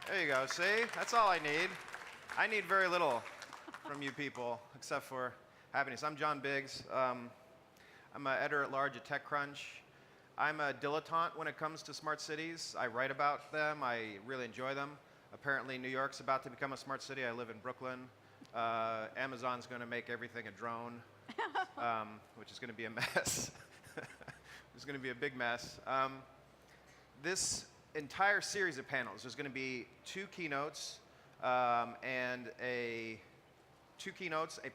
There you go. See? That's all I need. I need very little from you people, except for happiness. I'm John Biggs. I'm an editor-at-large at TechCrunch. I'm a dilettante when it comes to smart cities. I write about them. I really enjoy them. Apparently, New York's about to become a smart city. I live in Brooklyn. Amazon's going to make everything a drone, which is going to be a mess. It's going to be a big mess. This entire series of panels, there's going to be two keynotes, a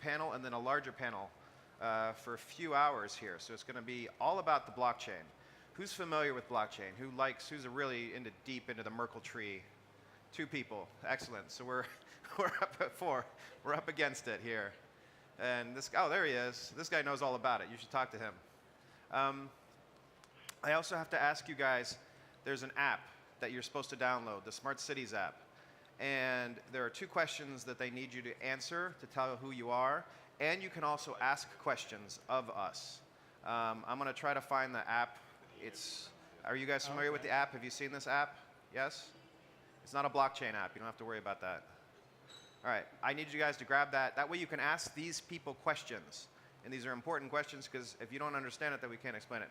panel, and then a larger panel for a few hours here. So it's going to be all about the blockchain. Who's familiar with blockchain? Who's really deep into the Merkle tree? Two people. Excellent. So we're up at 4. We're up against it here. And there he is. This guy knows all about it. You should talk to him. I also have to ask you guys, there's an app that you're supposed to download, the Smart Cities app. And there are 2 questions that they need you to answer to tell who you are. And you can also ask questions of us. I'm going to try to find the app. Are you guys familiar with the app? Have you seen this app? Yes? It's not a blockchain app. You don't have to worry about that. All right. I need you guys to grab that. That way you can ask these people questions. And these are important questions because if you don't understand it, then we can't explain it.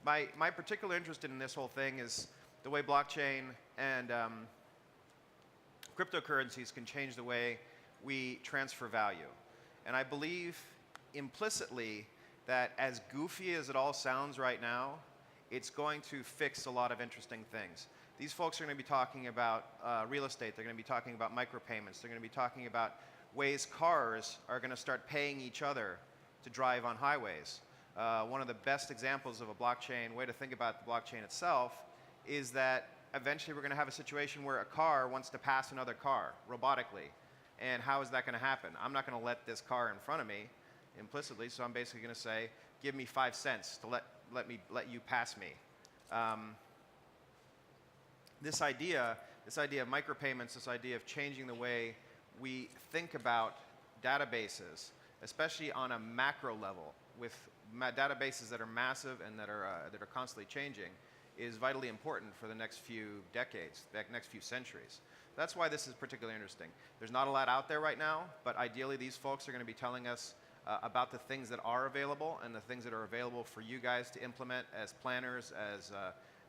My particular interest in this whole thing is the way blockchain and cryptocurrencies can change the way we transfer value. And I believe implicitly that as goofy as it all sounds right now, it's going to fix a lot of interesting things. These folks are going to be talking about real estate. They're going to be talking about micropayments. They're going to be talking about ways cars are going to start paying each other to drive on highways. One of the best examples of a blockchain, way to think about the blockchain itself, is that eventually we're going to have a situation where a car wants to pass another car robotically. And how is that going to happen? I'm not going to let this car in front of me implicitly, so I'm basically going to say, give me 5 cents to let you pass me. This idea of micropayments, this idea of changing the way we think about databases, especially on a macro level, with databases that are massive and that are constantly changing, is vitally important for the next few decades, the next few centuries. That's why this is particularly interesting. There's not a lot out there right now, but ideally these folks are going to be telling us about the things that are available and the things that are available for you guys to implement as planners,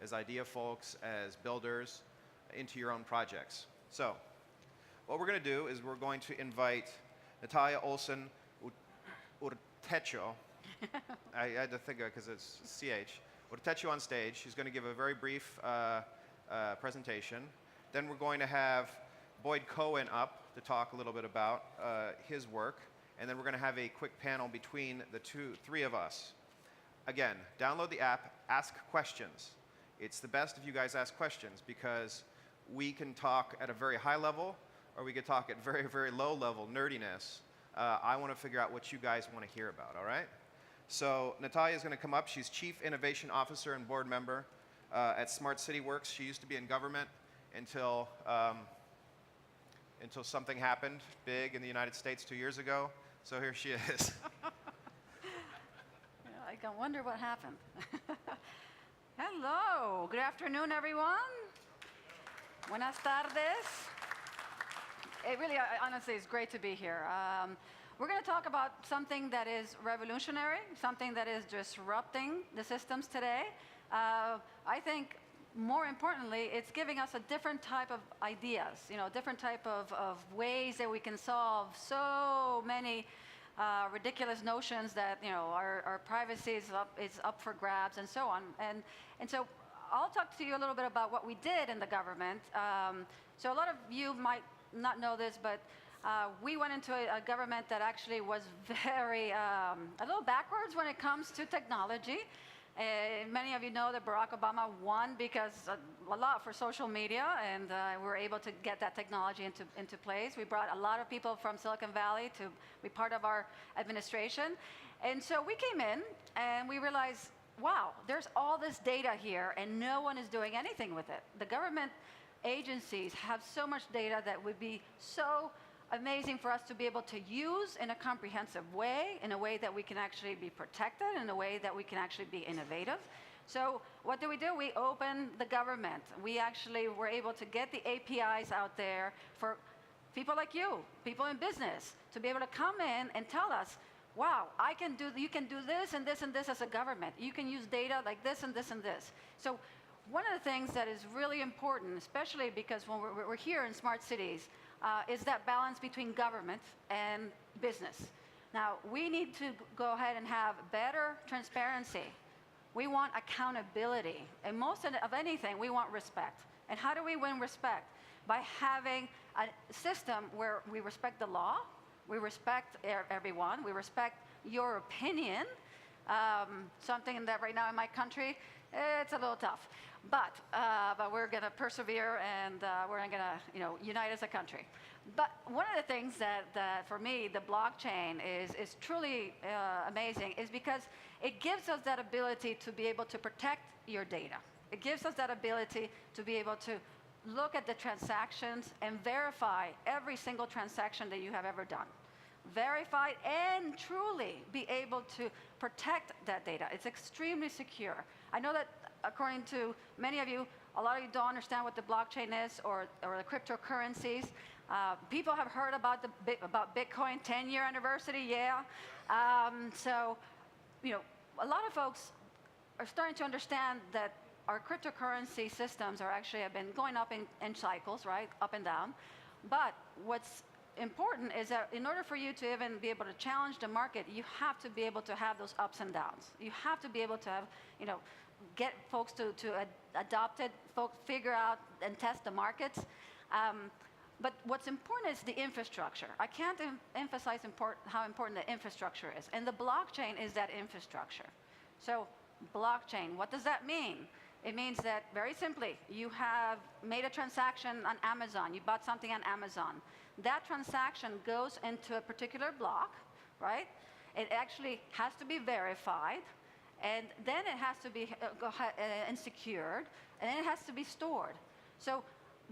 as idea folks, as builders into your own projects. So what we're going to do is we're going to invite Natalia Olson-Urtecho. I had to think of it because it's CH. Urtecho on stage. She's going to give a very brief presentation. Then we're going to have Boyd Cohen up to talk a little bit about his work. And then we're going to have a quick panel between the 3 of us. Again, download the app, ask questions. It's the best if you guys ask questions because we can talk at a very high level or we could talk at very, very low level nerdiness. I want to figure out what you guys want to hear about, all right? So Natalia is going to come up. She's Chief Innovation Officer and board member at Smart City Works. She used to be in government until something happened big in the United States 2 years ago. So here she is. Yeah, I can wonder what happened. Hello. Good afternoon, everyone. Buenas tardes. It really, honestly, is great to be here. We're going to talk about something that is revolutionary, something that is disrupting the systems today. I think, more importantly, it's giving us a different type of ideas, different type of ways that we can solve so many ridiculous notions that, our privacy is up for grabs and so on. And so I'll talk to you a little bit about what we did in the government. So a lot of you might not know this, but we went into a government that actually was very, a little backwards when it comes to technology. Many of you know that Barack Obama won because a lot for social media, and we were able to get that technology into place. We brought a lot of people from Silicon Valley to be part of our administration. And so we came in and we realized, wow, there's all this data here and no one is doing anything with it. The government agencies have so much data that would be so amazing for us to be able to use in a comprehensive way, in a way that we can actually be protected, in a way that we can actually be innovative. So what do? We open the government. We actually were able to get the APIs out there for people like you, people in business, to be able to come in and tell us, wow, you can do this and this and this as a government. You can use data like this and this and this. So one of the things that is really important, especially because when we're here in smart cities, is that balance between government and business. Now, we need to go ahead and have better transparency. We want accountability. And most of anything, we want respect. And how do we win respect? By having a system where we respect the law, we respect everyone, we respect your opinion. Something that right now in my country, it's a little tough. But we're going to persevere, and we're going to unite as a country. But one of the things that for me, the blockchain is truly amazing is because it gives us that ability to be able to protect your data. It gives us that ability to be able to look at the transactions and verify every single transaction that you have ever done. Verify and truly be able to protect that data. It's extremely secure. I know that according to many of you, a lot of you don't understand what the blockchain is or the cryptocurrencies. People have heard about Bitcoin 10-year anniversary, yeah. So, a lot of folks are starting to understand that our cryptocurrency systems have been going up in cycles, right, up and down. But what's important is that in order for you to even be able to challenge the market, you have to be able to have those ups and downs. You have to be able to have, get folks to adopt it, figure out and test the markets. But what's important is the infrastructure. I can't emphasize how important the infrastructure is. And the blockchain is that infrastructure. So blockchain, what does that mean? It means that, very simply, you have made a transaction on Amazon. You bought something on Amazon. That transaction goes into a particular block, right? It actually has to be verified, and then it has to be secured, and then it has to be stored. So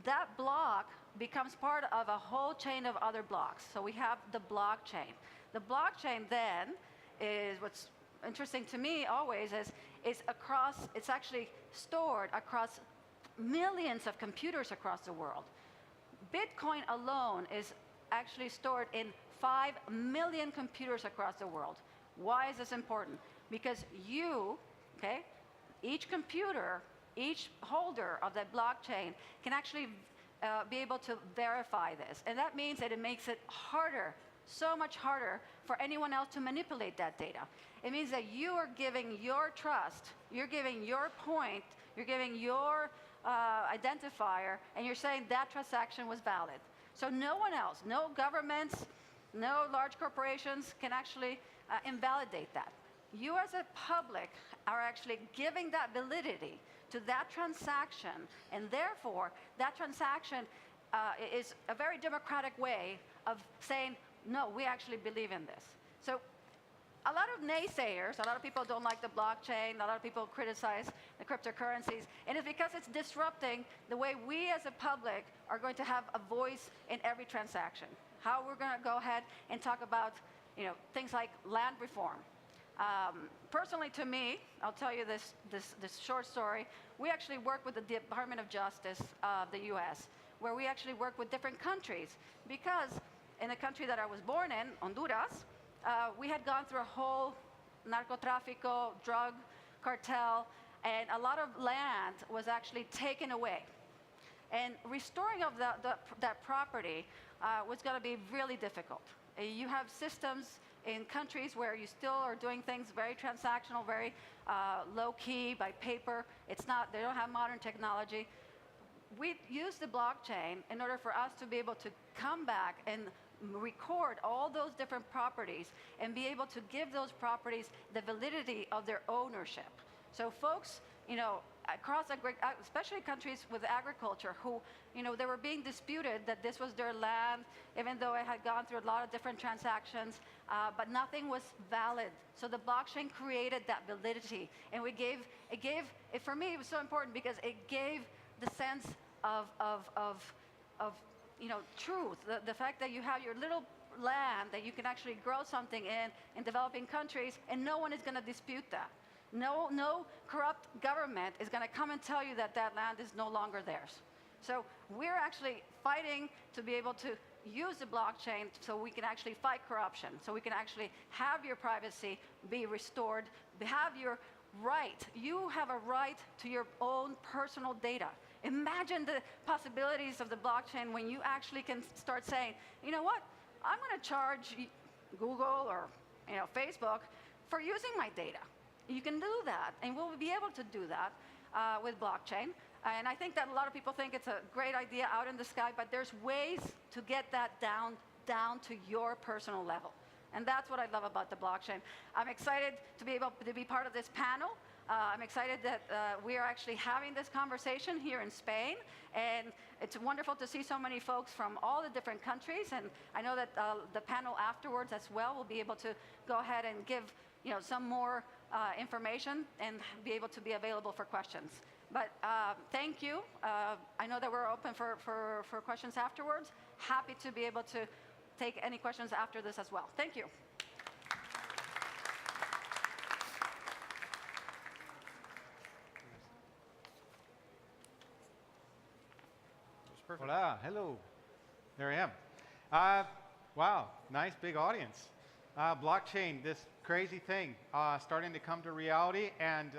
that block becomes part of a whole chain of other blocks. So we have the blockchain. The blockchain then is what's interesting to me always is it's actually stored across millions of computers across the world. Bitcoin alone is actually stored in 5 million computers across the world. Why is this important? Because each computer, each holder of that blockchain can actually be able to verify this. And that means that it makes it harder, so much harder for anyone else to manipulate that data. It means that you are giving your trust, you're giving your point, you're giving your identifier, and you're saying that transaction was valid. So no one else, no governments, no large corporations can actually invalidate that. You as a public are actually giving that validity to that transaction, and therefore that transaction is a very democratic way of saying, no, we actually believe in this. So a lot of naysayers, a lot of people don't like the blockchain, a lot of people criticize the cryptocurrencies, and it's because it's disrupting the way we as a public are going to have a voice in every transaction. How we're going to go ahead and talk about things like land reform. Personally, to me, I'll tell you this short story. We actually work with the Department of Justice of the U.S., where we actually work with different countries, because in the country that I was born in, Honduras, we had gone through a whole narcotráfico, drug cartel, and a lot of land was actually taken away. And restoring of that property was going to be really difficult. You have systems in countries where you still are doing things very transactional, very low-key, by paper. They don't have modern technology. We use the blockchain in order for us to be able to come back and record all those different properties and be able to give those properties the validity of their ownership. So folks, across, especially countries with agriculture, who, they were being disputed that this was their land, even though it had gone through a lot of different transactions, but nothing was valid. So the blockchain created that validity, and for me, it was so important because it gave the sense of truth, the fact that you have your little land that you can actually grow something in developing countries, and no one is going to dispute that. No corrupt government is going to come and tell you that that land is no longer theirs. So we're actually fighting to be able to use the blockchain so we can actually fight corruption, so we can actually have your privacy be restored, have your right. You have a right to your own personal data. Imagine the possibilities of the blockchain when you actually can start saying, you know what, I'm going to charge Google or Facebook for using my data. You can do that, and we'll be able to do that with blockchain. And I think that a lot of people think it's a great idea out in the sky, but there's ways to get that down to your personal level. And that's what I love about the blockchain. I'm excited to be able to be part of this panel. I'm excited that we are actually having this conversation here in Spain. And it's wonderful to see so many folks from all the different countries. And I know that the panel afterwards as well will be able to go ahead and give some more information and be able to be available for questions. But thank you. I know that we're open for questions afterwards. Happy to be able to take any questions after this as well. Thank you. Hola, hello. There I am. Wow, nice big audience. Blockchain, this crazy thing, starting to come to reality, and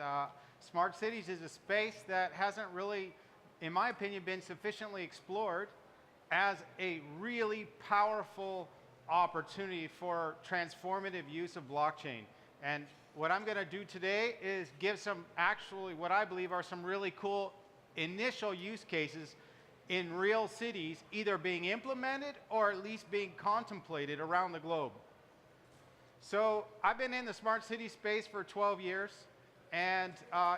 smart cities is a space that hasn't really, in my opinion, been sufficiently explored as a really powerful opportunity for transformative use of blockchain. And what I'm going to do today is give some actually what I believe are some really cool initial use cases in real cities, either being implemented or at least being contemplated around the globe. So I've been in the smart city space for 12 years, and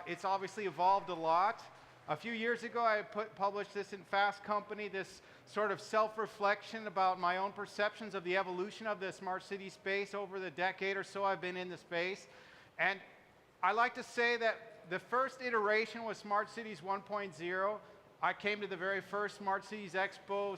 it's obviously evolved a lot. A few years ago, I published this in Fast Company, this sort of self-reflection about my own perceptions of the evolution of the smart city space over the decade or so I've been in the space. And I like to say that the first iteration was Smart Cities 1.0. I came to the very first Smart Cities Expo,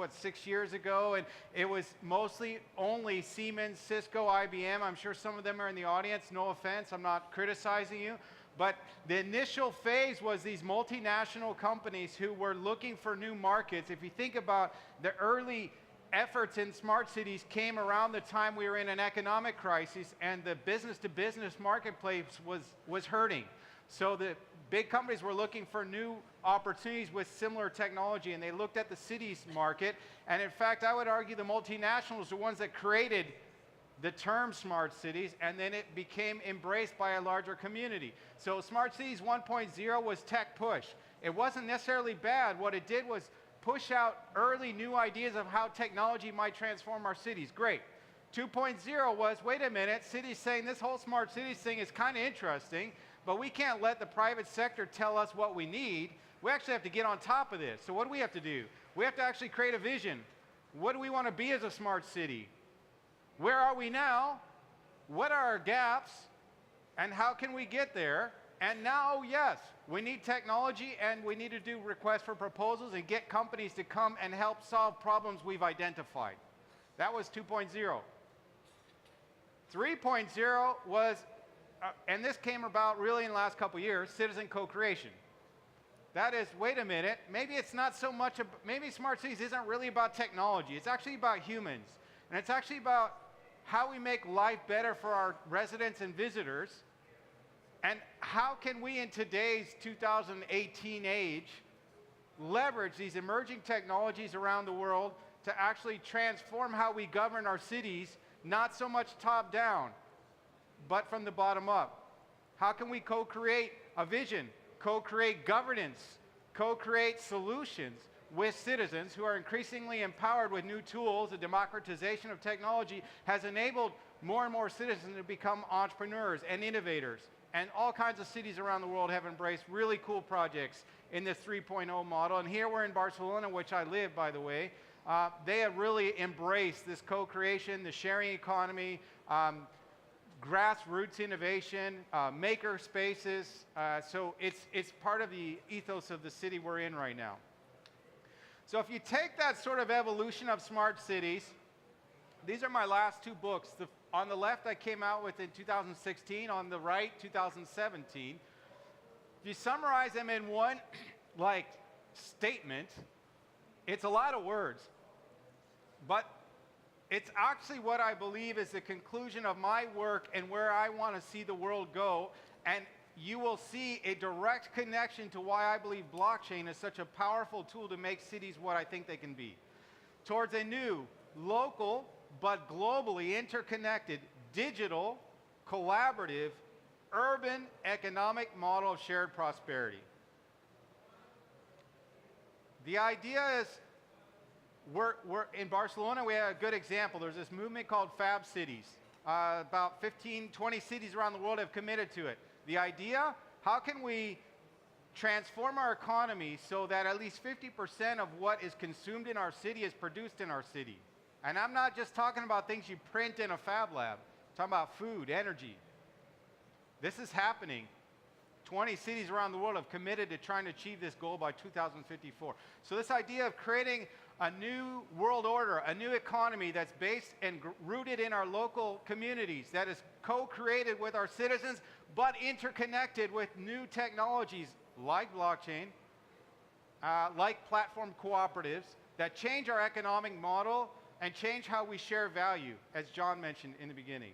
6 years ago, and it was mostly only Siemens, Cisco, IBM. I'm sure some of them are in the audience. No offense, I'm not criticizing you. But the initial phase was these multinational companies who were looking for new markets. If you think about the early efforts in smart cities came around the time we were in an economic crisis and the business-to-business marketplace was hurting. So the big companies were looking for new opportunities with similar technology, and they looked at the cities market. And in fact, I would argue the multinationals are the ones that created the term smart cities, and then it became embraced by a larger community. So Smart Cities 1.0 was tech push. It wasn't necessarily bad. What it did was push out early new ideas of how technology might transform our cities. Great. 2.0 was, wait a minute, cities saying this whole smart cities thing is kind of interesting, but we can't let the private sector tell us what we need. We actually have to get on top of this. So what do we have to do? We have to actually create a vision. What do we want to be as a smart city? Where are we now? What are our gaps? And how can we get there? And now, yes, we need technology, and we need to do requests for proposals and get companies to come and help solve problems we've identified. That was 2.0. 3.0 was, and this came about really in the last couple years, citizen co-creation. That is, wait a minute, maybe it's not so much, maybe smart cities isn't really about technology. It's actually about humans. And it's actually about how we make life better for our residents and visitors. And how can we, in today's 2018 age, leverage these emerging technologies around the world to actually transform how we govern our cities, not so much top-down, but from the bottom up? How can we co-create a vision, co-create governance, co-create solutions with citizens who are increasingly empowered with new tools? The democratization of technology has enabled more and more citizens to become entrepreneurs and innovators. And all kinds of cities around the world have embraced really cool projects in this 3.0 model. And here we're in Barcelona, which I live, by the way. They have really embraced this co-creation, the sharing economy, grassroots innovation, maker spaces. So it's part of the ethos of the city we're in right now. So if you take that sort of evolution of smart cities, these are my last two books. On the left, I came out with in 2016. On the right, 2017. If you summarize them in one statement, it's a lot of words. But it's actually what I believe is the conclusion of my work and where I want to see the world go. And you will see a direct connection to why I believe blockchain is such a powerful tool to make cities what I think they can be. Towards a new, local, but globally interconnected, digital, collaborative, urban economic model of shared prosperity. The idea is, we're in Barcelona, we have a good example. There's this movement called Fab Cities. About 15, 20 cities around the world have committed to it. The idea, how can we transform our economy so that at least 50% of what is consumed in our city is produced in our city? And I'm not just talking about things you print in a fab lab. I'm talking about food, energy. This is happening. 20 cities around the world have committed to trying to achieve this goal by 2054. So this idea of creating a new world order, a new economy that's based and rooted in our local communities, that is co-created with our citizens, but interconnected with new technologies like blockchain, like platform cooperatives, that change our economic model and change how we share value, as John mentioned in the beginning.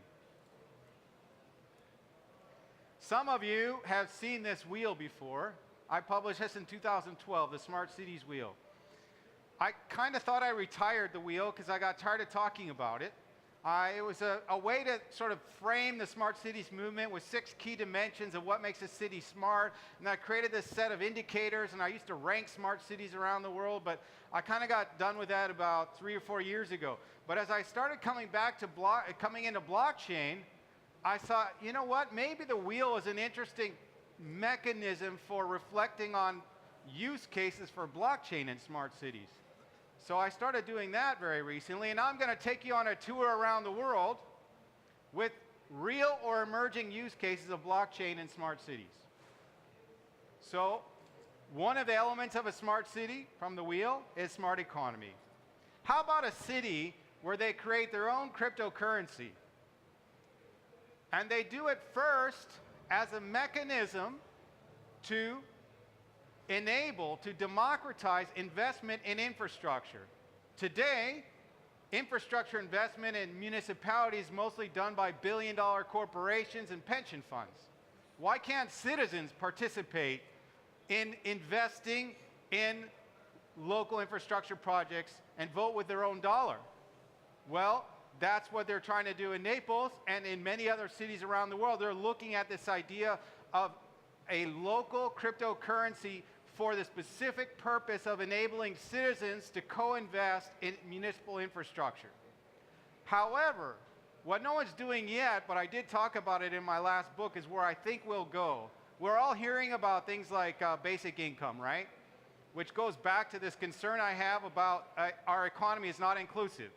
Some of you have seen this wheel before. I published this in 2012, the Smart Cities Wheel. I kind of thought I retired the wheel because I got tired of talking about it. It was a way to sort of frame the smart cities movement with 6 key dimensions of what makes a city smart. And I created this set of indicators, and I used to rank smart cities around the world, but I kind of got done with that about 3 or 4 years ago. But as I started coming into blockchain, I thought, you know what, maybe the wheel is an interesting mechanism for reflecting on use cases for blockchain in smart cities. So I started doing that very recently, and now I'm going to take you on a tour around the world with real or emerging use cases of blockchain in smart cities. So one of the elements of a smart city from the wheel is smart economy. How about a city where they create their own cryptocurrency? And they do it first as a mechanism to democratize investment in infrastructure. Today, infrastructure investment in municipalities is mostly done by billion-dollar corporations and pension funds. Why can't citizens participate in investing in local infrastructure projects and vote with their own dollar? Well, that's what they're trying to do in Naples and in many other cities around the world. They're looking at this idea of a local cryptocurrency for the specific purpose of enabling citizens to co-invest in municipal infrastructure. However, what no one's doing yet, but I did talk about it in my last book, is where I think we'll go. We're all hearing about things like basic income, right? Which goes back to this concern I have about our economy is not inclusive.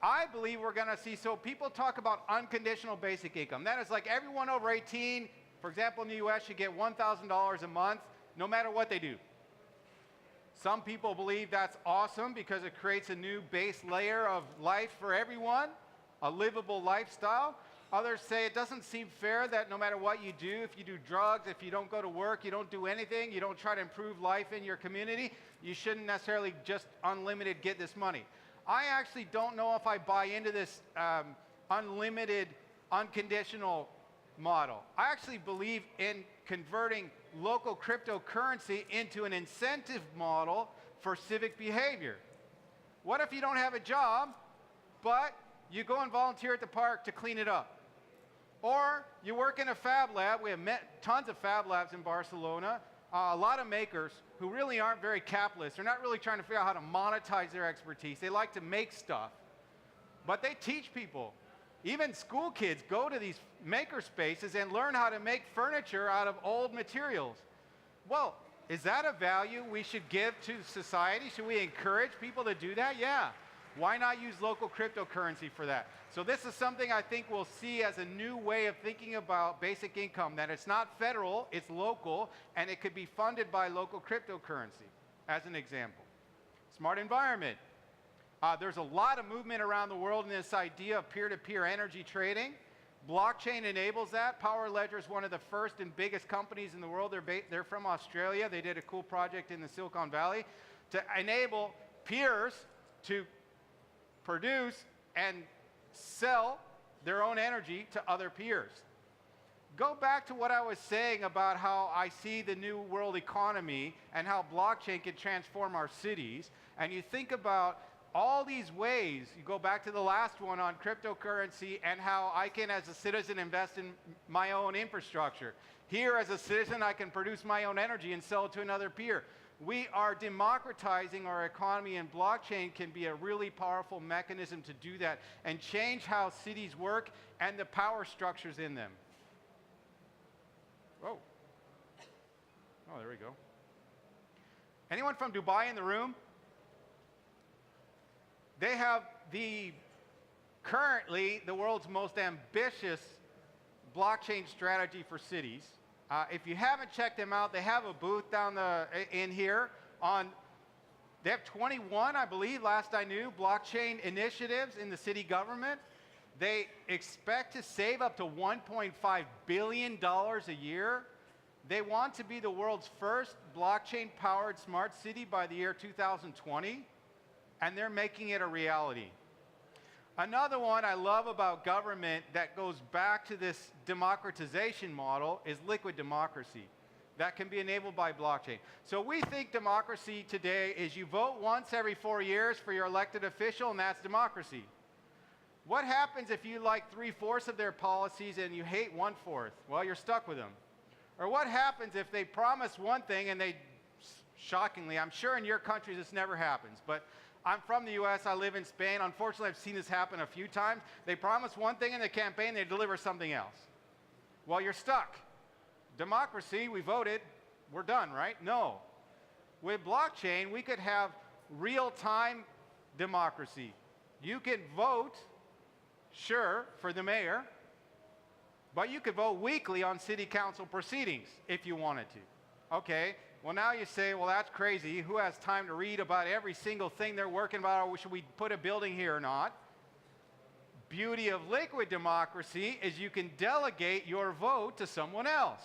I believe we're going to see, so people talk about unconditional basic income. That is like everyone over 18, for example, in the US, should get $1,000 a month, no matter what they do. Some people believe that's awesome because it creates a new base layer of life for everyone, a livable lifestyle. Others say it doesn't seem fair that no matter what you do, if you do drugs, if you don't go to work, you don't do anything, you don't try to improve life in your community, you shouldn't necessarily just unlimited get this money. I actually don't know if I buy into this unlimited, unconditional model. I actually believe in converting local cryptocurrency into an incentive model for civic behavior. What if you don't have a job, but you go and volunteer at the park to clean it up? Or you work in a fab lab. We have tons of fab labs in Barcelona, a lot of makers who really aren't very capitalist. They're not really trying to figure out how to monetize their expertise. They like to make stuff. But they teach people. Even school kids go to these maker spaces and learn how to make furniture out of old materials. Well, is that a value we should give to society? Should we encourage people to do that? Yeah. Why not use local cryptocurrency for that? So this is something I think we'll see as a new way of thinking about basic income, that it's not federal, it's local, and it could be funded by local cryptocurrency, as an example. Smart environment. There's a lot of movement around the world in this idea of peer-to-peer energy trading. Blockchain enables that. Power Ledger is one of the first and biggest companies in the world. They're from Australia. They did a cool project in the Silicon Valley to enable peers to produce and sell their own energy to other peers. Go back to what I was saying about how I see the new world economy and how blockchain can transform our cities, and you think about all these ways. You go back to the last one on cryptocurrency and how I can, as a citizen, invest in my own infrastructure. Here, as a citizen, I can produce my own energy and sell it to another peer. We are democratizing our economy, and blockchain can be a really powerful mechanism to do that and change how cities work and the power structures in them. Whoa. Oh, there we go. Anyone from Dubai in the room? They have currently the world's most ambitious blockchain strategy for cities. If you haven't checked them out, they have a booth down in here on, they have 21, I believe, last I knew, blockchain initiatives in the city government. They expect to save up to $1.5 billion a year. They want to be the world's first blockchain-powered smart city by the year 2020. And they're making it a reality. Another one I love about government that goes back to this democratization model is liquid democracy. That can be enabled by blockchain. So we think democracy today is you vote once every 4 years for your elected official, and that's democracy. What happens if you like 3/4 of their policies and you hate 1/4? Well, you're stuck with them. Or what happens if they promise one thing and they, shockingly, I'm sure in your countries this never happens, but I'm from the US, I live in Spain. Unfortunately, I've seen this happen a few times. They promise one thing in the campaign, they deliver something else. Well, you're stuck. Democracy, we voted, we're done, right? No. With blockchain, we could have real-time democracy. You can vote, sure, for the mayor, but you could vote weekly on city council proceedings if you wanted to. Okay. Well, now you say, well, that's crazy. Who has time to read about every single thing they're working about, or should we put a building here or not? Beauty of liquid democracy is you can delegate your vote to someone else.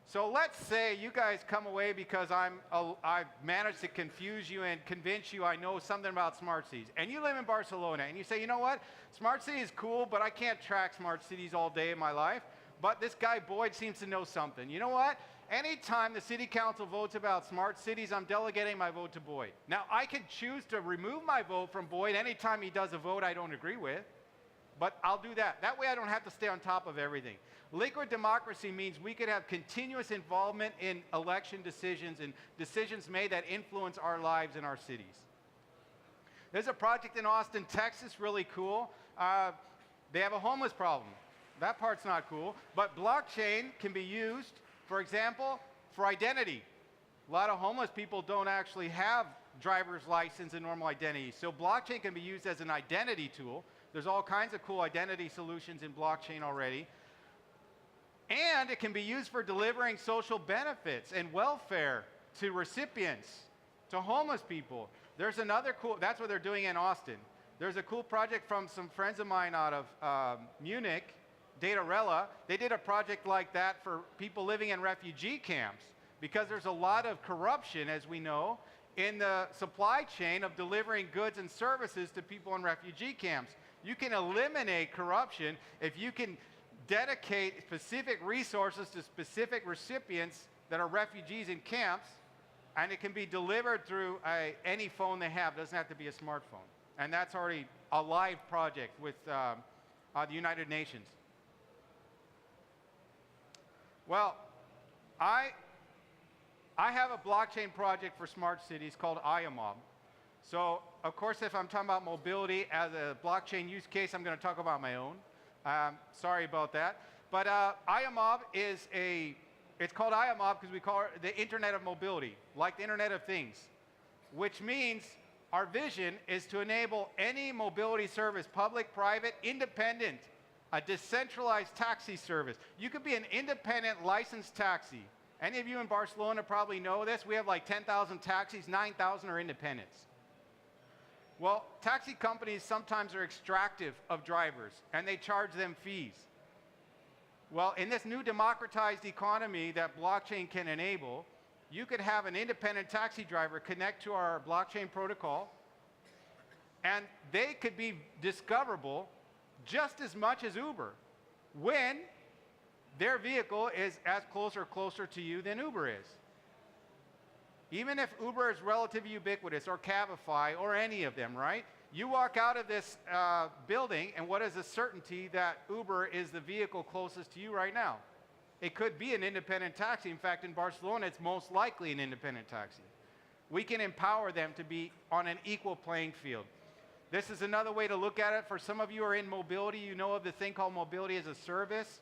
So let's say you guys come away because I've managed to confuse you and convince you I know something about smart cities. And you live in Barcelona, and you say, you know what? Smart city is cool, but I can't track smart cities all day in my life. But this guy Boyd seems to know something. You know what? Anytime the city council votes about smart cities, I'm delegating my vote to Boyd. Now, I can choose to remove my vote from Boyd anytime he does a vote I don't agree with, but I'll do that. That way I don't have to stay on top of everything. Liquid democracy means we could have continuous involvement in election decisions and decisions made that influence our lives in our cities. There's a project in Austin, Texas, really cool. They have a homeless problem. That part's not cool, but blockchain can be used, for example, for identity. A lot of homeless people don't actually have driver's license and normal identity. So blockchain can be used as an identity tool. There's all kinds of cool identity solutions in blockchain already. And it can be used for delivering social benefits and welfare to recipients, to homeless people. There's another cool, that's what they're doing in Austin. There's a cool project from some friends of mine out of Munich, Datarella. They did a project like that for people living in refugee camps because there's a lot of corruption, as we know, in the supply chain of delivering goods and services to people in refugee camps. You can eliminate corruption if you can dedicate specific resources to specific recipients that are refugees in camps, and it can be delivered through any phone they have. It doesn't have to be a smartphone. And that's already a live project with the United Nations. Well, I have a blockchain project for smart cities called iomob. So, of course, if I'm talking about mobility as a blockchain use case, I'm going to talk about my own. Sorry about that. But iomob is it's called iomob because we call it the Internet of Mobility, like the Internet of Things, which means our vision is to enable any mobility service, public, private, independent, a decentralized taxi service. You could be an independent licensed taxi. Any of you in Barcelona probably know this. We have like 10,000 taxis, 9,000 are independents. Well, taxi companies sometimes are extractive of drivers, and they charge them fees. Well, in this new democratized economy that blockchain can enable, you could have an independent taxi driver connect to our blockchain protocol, and they could be discoverable just as much as Uber when their vehicle is as closer to you than Uber is. Even if Uber is relatively ubiquitous, or Cabify, or any of them, right? You walk out of this building, and what is the certainty that Uber is the vehicle closest to you right now? It could be an independent taxi. In fact, in Barcelona, it's most likely an independent taxi. We can empower them to be on an equal playing field. This is another way to look at it. For some of you who are in mobility, you know of the thing called mobility as a service,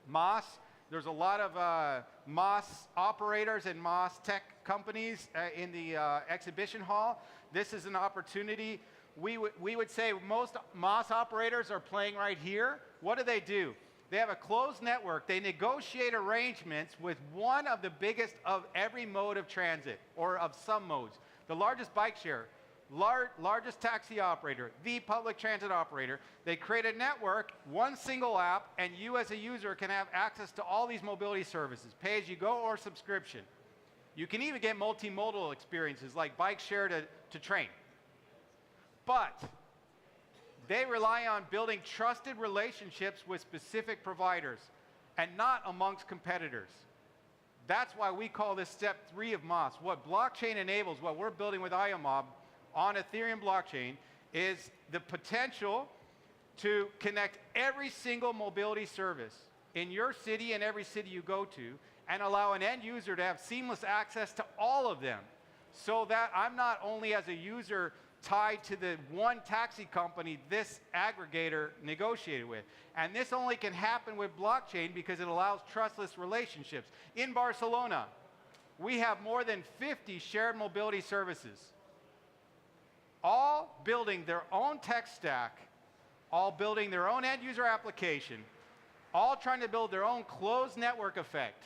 MaaS. There's a lot of MaaS operators and MaaS tech companies in the exhibition hall. This is an opportunity. We would say most MaaS operators are playing right here. What do? They have a closed network. They negotiate arrangements with one of the biggest of every mode of transit, or of some modes. The largest bike share, largest taxi operator, the public transit operator. They create a network, one single app, and you as a user can have access to all these mobility services, pay-as-you-go or subscription. You can even get multimodal experiences like bike share to train. But they rely on building trusted relationships with specific providers and not amongst competitors. That's why we call this step 3 of MaaS. What blockchain enables, what we're building with iomob on Ethereum blockchain, is the potential to connect every single mobility service in your city and every city you go to, and allow an end user to have seamless access to all of them, so that I'm not only as a user tied to the one taxi company this aggregator negotiated with. And this only can happen with blockchain because it allows trustless relationships. In Barcelona, we have more than 50 shared mobility services, all building their own tech stack, all building their own end user application, all trying to build their own closed network effect,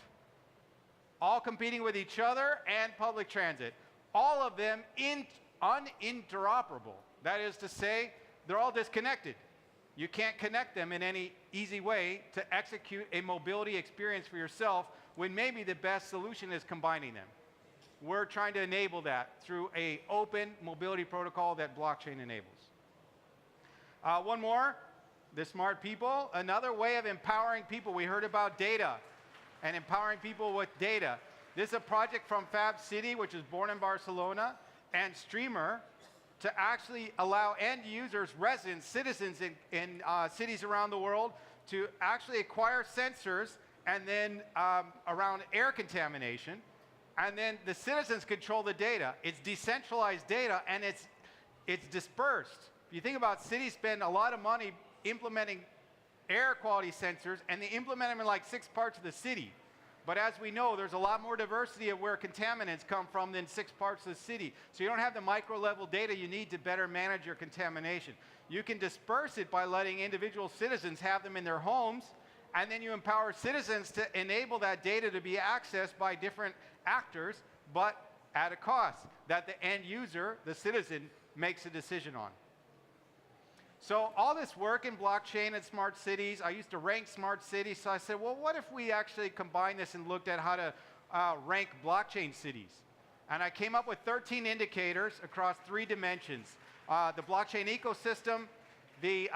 all competing with each other and public transit, all of them uninteroperable. That is to say, they're all disconnected. You can't connect them in any easy way to execute a mobility experience for yourself, when maybe the best solution is combining them. We're trying to enable that through an open mobility protocol that blockchain enables. One more, the smart people. Another way of empowering people. We heard about data and empowering people with data. This is a project from Fab City, which is born in Barcelona, and Streamer, to actually allow end users, residents, citizens in cities around the world to actually acquire sensors, and then around air contamination, and then the citizens control the data. It's decentralized data, and it's dispersed. If you think about cities spend a lot of money implementing air quality sensors, and they implement them in like 6 parts of the city. But as we know, there's a lot more diversity of where contaminants come from than 6 parts of the city. So you don't have the micro-level data you need to better manage your contamination. You can disperse it by letting individual citizens have them in their homes, and then you empower citizens to enable that data to be accessed by different actors, but at a cost that the end user, the citizen, makes a decision on. So all this work in blockchain and smart cities, I used to rank smart cities, so I said, well, what if we actually combine this and looked at how to rank blockchain cities? And I came up with 13 indicators across 3 dimensions. The blockchain ecosystem, the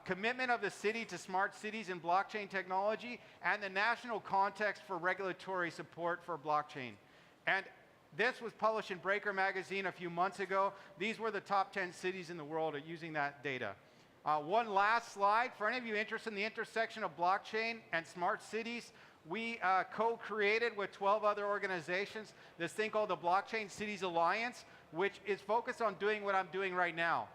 commitment of the city to smart cities and blockchain technology, and the national context for regulatory support for blockchain. And this was published in Breaker magazine a few months ago. These were the top 10 cities in the world at using that data. One last slide. For any of you interested in the intersection of blockchain and smart cities, we co-created with 12 other organizations this thing called the Blockchain Cities Alliance, which is focused on doing what I'm doing right now.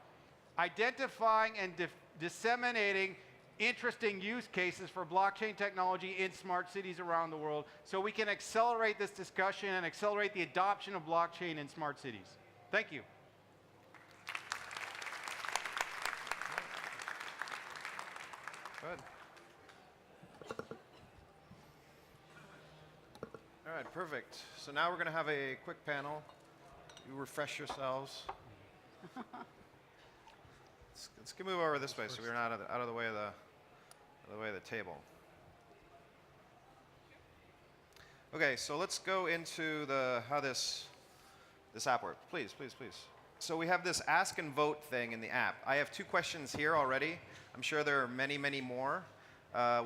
Identifying and disseminating interesting use cases for blockchain technology in smart cities around the world, so we can accelerate this discussion and accelerate the adoption of blockchain in smart cities. Thank you. Good. All right, perfect. So now we're going to have a quick panel. You refresh yourselves. let's move over this way so we're not out of the way of the table. Okay, so let's go into how this app works. Please. So we have this ask and vote thing in the app. I have 2 questions here already. I'm sure there are many, many more.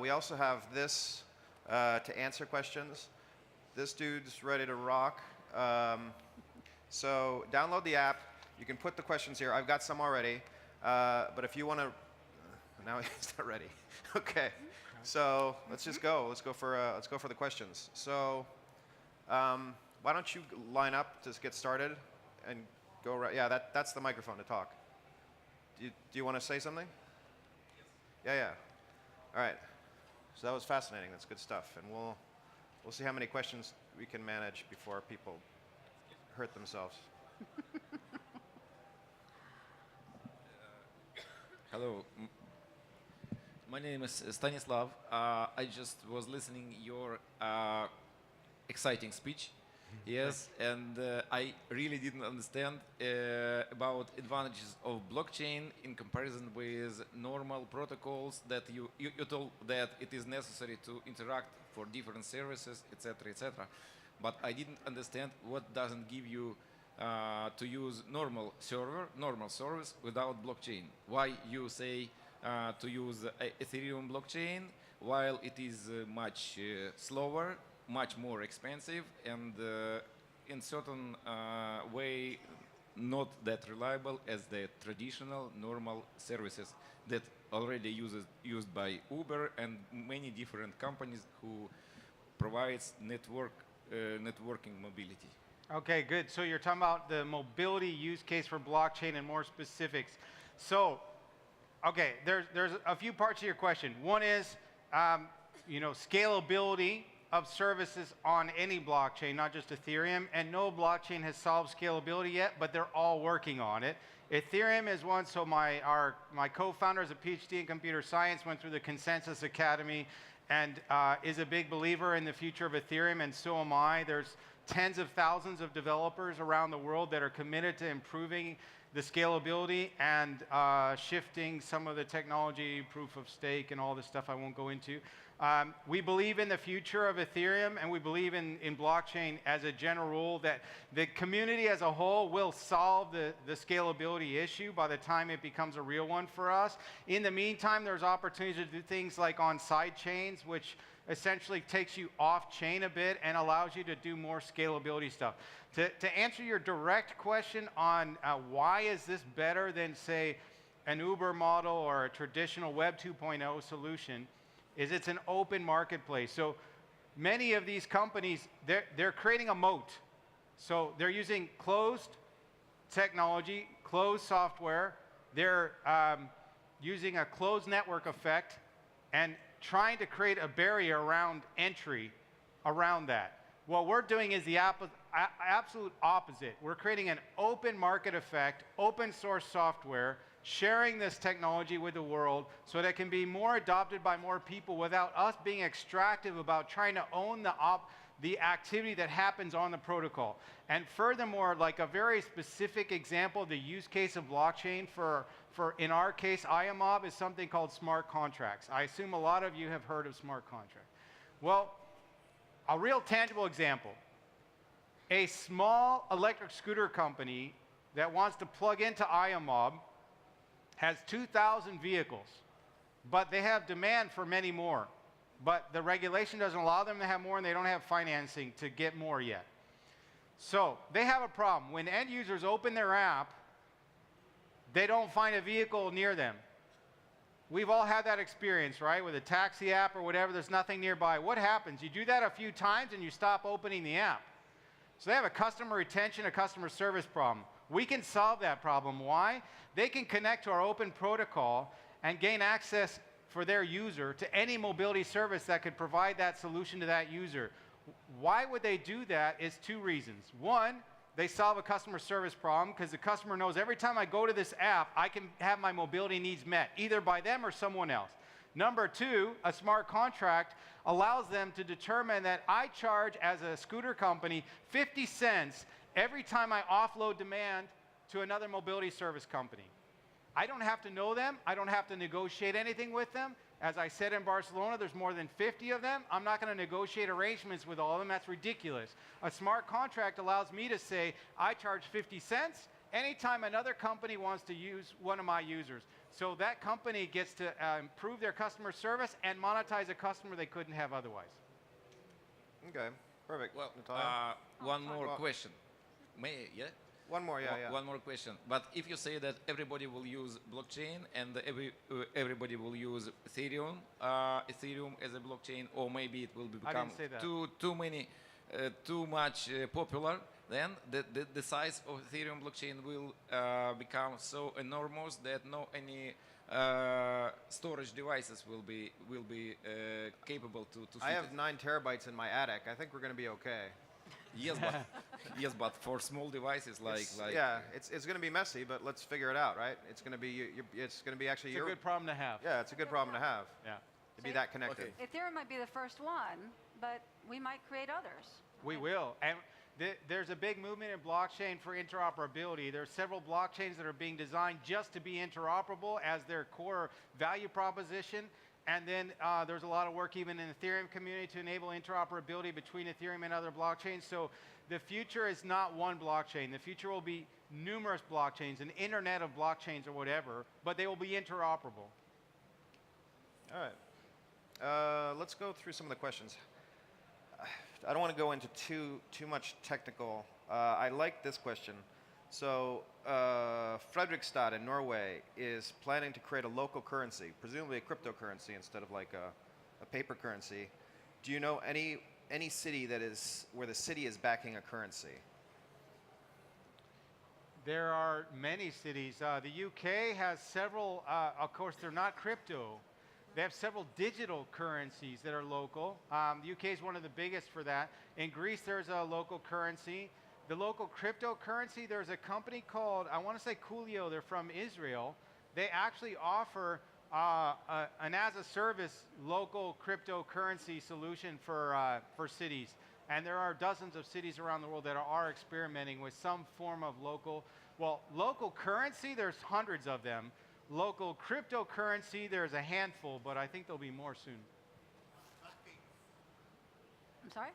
We also have this to answer questions. This dude's ready to rock. So download the app. You can put the questions here. I've got some already. But if you want to, now he's not ready. Okay. So let's just go. Let's go for the questions. So why don't you line up to get started and go right? Yeah, that's the microphone to talk. Do you want to say something? Yes. Yeah. All right. So that was fascinating. That's good stuff. And we'll see how many questions we can manage before people hurt themselves. Hello. My name is Stanislav. I just was listening your exciting speech. Yes, and I really didn't understand about advantages of blockchain in comparison with normal protocols that you told that it is necessary to interact for different services, etc., etc. But I didn't understand what doesn't give you to use normal service without blockchain. Why you say to use Ethereum blockchain while it is much slower, much more expensive, and in certain way not that reliable as the traditional normal services that already used by Uber and many different companies who provides networking mobility. Okay, good. So you're talking about the mobility use case for blockchain and more specifics. So, okay, there's a few parts to your question. One is, scalability of services on any blockchain, not just Ethereum. And no blockchain has solved scalability yet, but they're all working on it. Ethereum is one. So my co-founder is a PhD in computer science, went through the Consensus Academy, and is a big believer in the future of Ethereum, and so am I. There's tens of thousands of developers around the world that are committed to improving the scalability and shifting some of the technology, proof of stake, and all this stuff I won't go into. We believe in the future of Ethereum, and we believe in blockchain as a general rule that the community as a whole will solve the scalability issue by the time it becomes a real one for us. In the meantime, there's opportunities to do things like on side chains, which essentially takes you off chain a bit and allows you to do more scalability stuff. To answer your direct question on why is this better than, say, an Uber model or a traditional Web 2.0 solution, is it's an open marketplace. So many of these companies, they're creating a moat. So they're using closed technology, closed software. They're using a closed network effect and trying to create a barrier around entry around that. What we're doing is the absolute opposite. We're creating an open market effect, open source software, sharing this technology with the world so that it can be more adopted by more people without us being extractive about trying to own the activity that happens on the protocol. And furthermore, like a very specific example of the use case of blockchain for in our case, iomob is something called smart contracts. I assume a lot of you have heard of smart contracts. Well, a real tangible example. A small electric scooter company that wants to plug into iomob has 2,000 vehicles, but they have demand for many more. But the regulation doesn't allow them to have more, and they don't have financing to get more yet. So they have a problem. When end users open their app, they don't find a vehicle near them. We've all had that experience, right? With a taxi app or whatever, there's nothing nearby. What happens? You do that a few times and you stop opening the app. So they have a customer retention, a customer service problem. We can solve that problem. Why? They can connect to our open protocol and gain access for their user to any mobility service that could provide that solution to that user. Why would they do that is 2 reasons. One, they solve a customer service problem because the customer knows every time I go to this app, I can have my mobility needs met, either by them or someone else. Number 2, a smart contract allows them to determine that I charge, as a scooter company, 50 cents every time I offload demand to another mobility service company. I don't have to know them. I don't have to negotiate anything with them. As I said in Barcelona, there's more than 50 of them. I'm not going to negotiate arrangements with all of them. That's ridiculous. A smart contract allows me to say, I charge 50 cents anytime another company wants to use one of my users. So that company gets to improve their customer service and monetize a customer they couldn't have otherwise. Okay, perfect. Well, Natalia? one more question. Yeah? One more, yeah. One more question. But if you say that everybody will use blockchain and everybody will use Ethereum as a blockchain, or maybe it will become too much popular, then the size of Ethereum blockchain will become so enormous that any storage devices will be capable to fit I have it. 9 terabytes in my attic. I think we're going to be okay. Yes, but for small devices like yeah, it's going to be messy, but let's figure it out, right? It's going to be actually It's a good problem to have. Yeah, it's a good problem to have. Yeah. To be that connected. Ethereum might be the first one, but we might create others. We will. And there's a big movement in blockchain for interoperability. There are several blockchains that are being designed just to be interoperable as their core value proposition. And then there's a lot of work even in the Ethereum community to enable interoperability between Ethereum and other blockchains. So the future is not one blockchain. The future will be numerous blockchains, an internet of blockchains or whatever, but they will be interoperable. All right. Let's go through some of the questions. I don't want to go into too much technical. I like this question. So Fredrikstad in Norway is planning to create a local currency, presumably a cryptocurrency instead of like a paper currency. Do you know any city that is where the city is backing a currency? There are many cities. The UK has several, of course, they're not crypto. They have several digital currencies that are local. The UK is one of the biggest for that. In Greece, there's a local currency. The local cryptocurrency, there's a company called, I want to say Coolio, they're from Israel. They actually offer an as-a-service local cryptocurrency solution for cities. And there are dozens of cities around the world that are experimenting with some form of local currency, there's hundreds of them. Local cryptocurrency, there's a handful, but I think there'll be more soon. I'm sorry?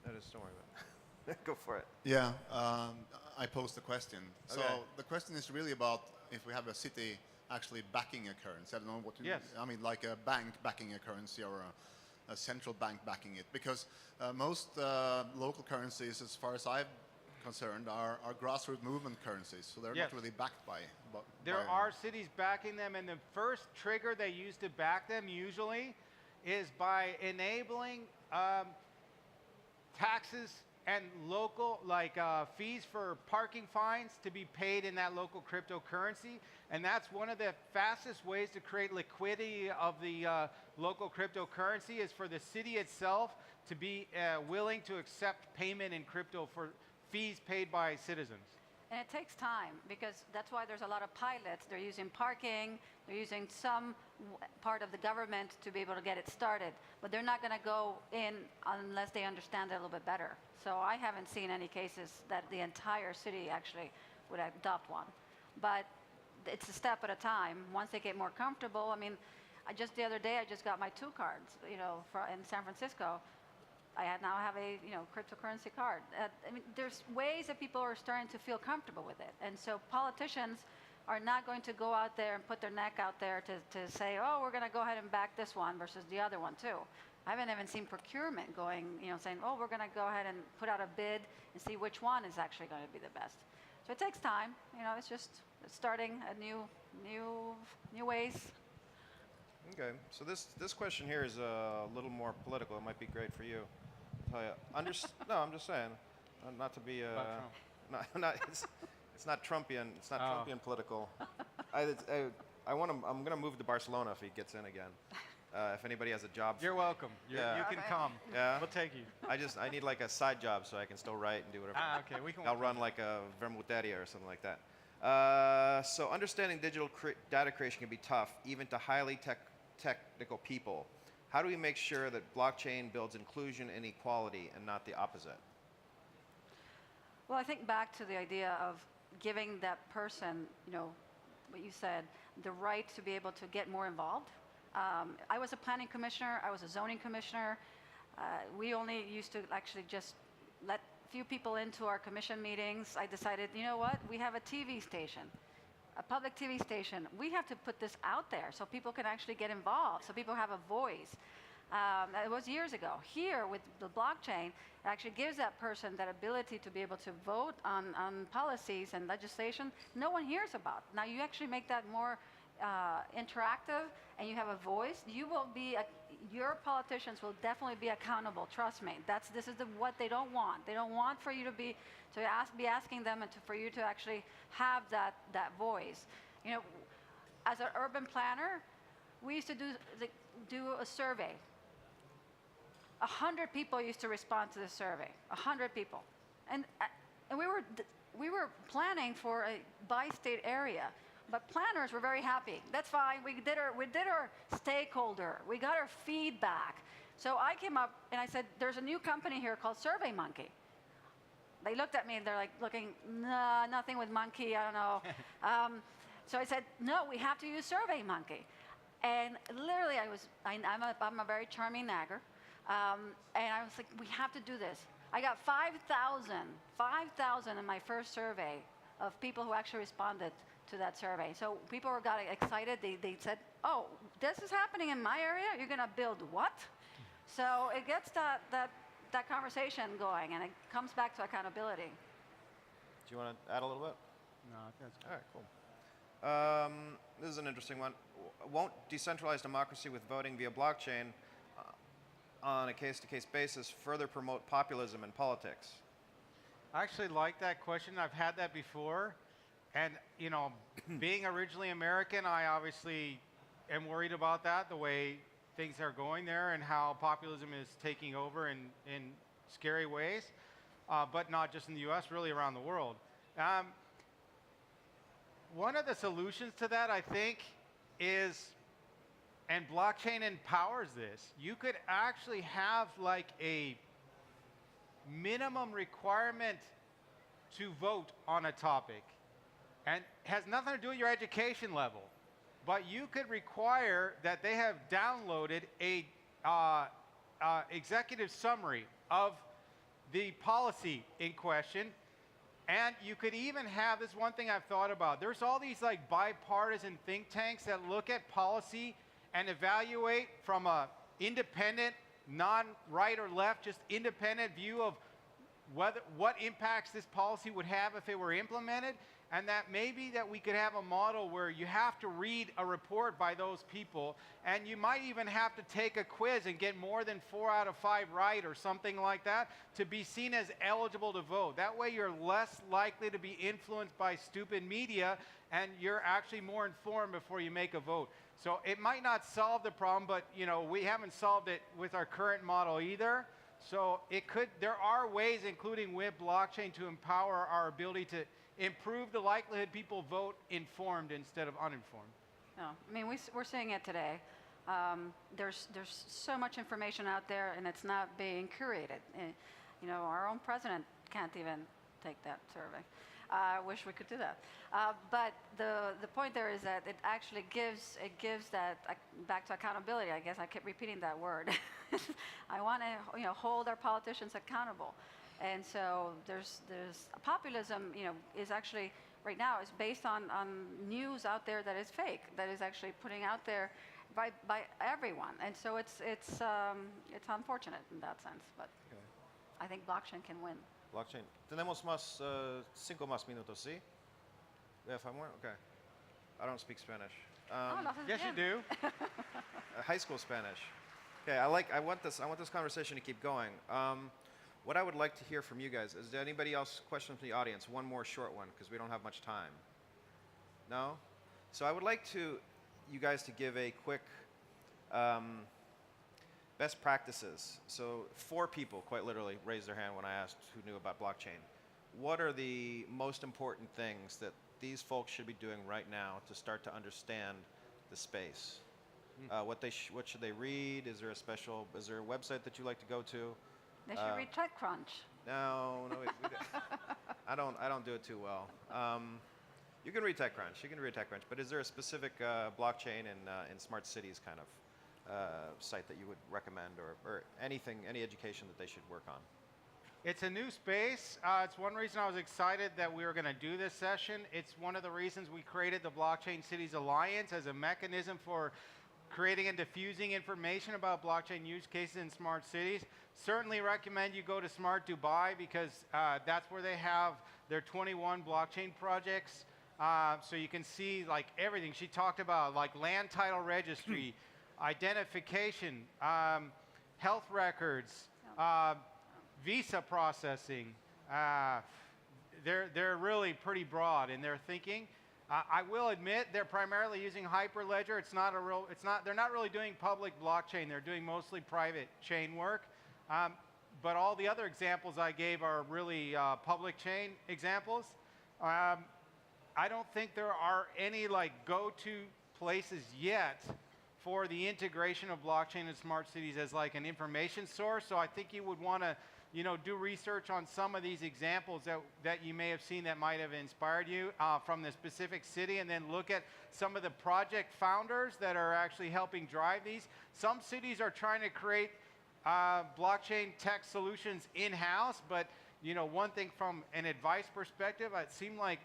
That is, don't worry about it. Go for it. Yeah, I posed the question. So Okay. the question is really about if we have a city actually backing a currency. I don't know what you Yes. I mean, like a bank backing a currency or a central bank backing it. Because most local currencies, as far as I'm concerned, are grassroots movement currencies. So they're Yes. not really backed by. There are cities backing them, and the first trigger they use to back them usually is by enabling taxes and local, like fees for parking fines to be paid in that local cryptocurrency. And that's one of the fastest ways to create liquidity of the local cryptocurrency is for the city itself to be willing to accept payment in crypto for fees paid by citizens. And it takes time because that's why there's a lot of pilots. They're using parking, they're using some part of the government to be able to get it started. But they're not going to go in unless they understand it a little bit better. So I haven't seen any cases that the entire city actually would adopt one. But it's a step at a time. Once they get more comfortable, I mean, just the other day I just got my 2 cards, in San Francisco. I now have a cryptocurrency card. I mean, there's ways that people are starting to feel comfortable with it. And so politicians are not going to go out there and put their neck out there to say, oh, we're going to go ahead and back this one versus the other one too. I haven't even seen procurement going, saying, oh, we're going to go ahead and put out a bid and see which one is actually going to be the best. So it takes time. It's just starting a new ways. Okay, so this question here is a little more political. It might be great for you. No, I'm just saying, not to be it's not Trumpian. It's not Trumpian political. I'm going to move to Barcelona if he gets in again. If anybody has a job. You're welcome. You can come. Yeah. We'll take you. I need like a side job so I can still write and do whatever. Okay. We can. I'll run like a vermuteria or something like that. So understanding digital data creation can be tough, even to highly technical people. How do we make sure that blockchain builds inclusion and equality and not the opposite? Well, I think back to the idea of giving that person, what you said, the right to be able to get more involved. I was a planning commissioner. I was a zoning commissioner. We only used to actually just let few people into our commission meetings. I decided, you know what? We have a TV station, a public TV station. We have to put this out there so people can actually get involved, so people have a voice. It was years ago. Here, with the blockchain, it actually gives that person that ability to be able to vote on policies and legislation no one hears about. Now, you actually make that more interactive, and you have a voice. You will be, your politicians will definitely be accountable. Trust me. This is what they don't want. They don't want for you to be asking them, and for you to actually have that voice. You know, as an urban planner, we used to do a survey. 100 people used to respond to the survey. 100 people, and we were planning for a bi-state area, but planners were very happy. That's fine. We did our stakeholder. We got our feedback. So I came up and I said, "There's a new company here called SurveyMonkey." They looked at me and they're like looking, "Nah, nothing with monkey. I don't know." So I said, "No, we have to use SurveyMonkey." And literally, I'm a very charming nagger. And I was like, we have to do this. I got 5,000 in my first survey of people who actually responded to that survey. So people got excited. They said, "Oh, this is happening in my area? You're going to build what?" So it gets that conversation going, and it comes back to accountability. Do you want to add a little bit? No, I think that's good. All right, cool. This is an interesting one. Won't decentralized democracy with voting via blockchain on a case-to-case basis further promote populism in politics? I actually like that question. I've had that before. And, you know, being originally American, I obviously am worried about that, the way things are going there and how populism is taking over in scary ways, but not just in the US, really around the world. One of the solutions to that, I think, is, and blockchain empowers this, you could actually have like a minimum requirement to vote on a topic. And has nothing to do with your education level, but you could require that they have downloaded a executive summary of the policy in question. And you could even have, this one thing I've thought about, there's all these like bipartisan think tanks that look at policy and evaluate from a independent, non-right or left, just independent view of what impacts this policy would have if it were implemented. And that maybe that we could have a model where you have to read a report by those people, and you might even have to take a quiz and get more than 4 out of 5 right or something like that to be seen as eligible to vote. That way you're less likely to be influenced by stupid media, and you're actually more informed before you make a vote. So it might not solve the problem, but you know, we haven't solved it with our current model either. So there are ways, including with blockchain, to empower our ability to improve the likelihood people vote informed instead of uninformed. No, I mean, we're seeing it today. There's so much information out there, and it's not being curated. You know, our own president can't even take that survey. I wish we could do that. But the point there is that it actually gives that back to accountability. I guess I keep repeating that word. I want to hold our politicians accountable. And so there's populism, is actually right now is based on news out there that is fake, that is actually putting out there by everyone. And so it's unfortunate in that sense, but Okay. I think blockchain can win. Blockchain. Tenemos más 5 más minutos, ¿sí? We have 5 more? Okay. I don't speak Spanish. Yes, you do. High school Spanish. Okay, I want this conversation to keep going. What I would like to hear from you guys, is there anybody else questions from the audience? One more short one, because we don't have much time. No? So I would like you guys to give a quick best practices. So 4 people, quite literally, raised their hand when I asked who knew about blockchain. What are the most important things that these folks should be doing right now to start to understand the space? What should they read? Is there a website that you like to go to? They should read TechCrunch. No, I don't do it too well. You can read TechCrunch. You can read TechCrunch. But is there a specific blockchain in smart cities kind of site that you would recommend, or anything, any education that they should work on? It's a new space. It's one reason I was excited that we were going to do this session. It's one of the reasons we created the Blockchain Cities Alliance as a mechanism for creating and diffusing information about blockchain use cases in smart cities. Certainly recommend you go to Smart Dubai, because that's where they have their 21 blockchain projects. So you can see like everything she talked about, like land title registry, identification, health records, visa processing. They're really pretty broad in their thinking. I will admit they're primarily using Hyperledger. They're not really doing public blockchain. They're doing mostly private chain work. But all the other examples I gave are really public chain examples. I don't think there are any like go-to places yet for the integration of blockchain in smart cities as like an information source. So I think you would want to, do research on some of these examples that you may have seen that might have inspired you from the specific city, and then look at some of the project founders that are actually helping drive these. Some cities are trying to create blockchain tech solutions in-house, but one thing from an advice perspective, it seemed like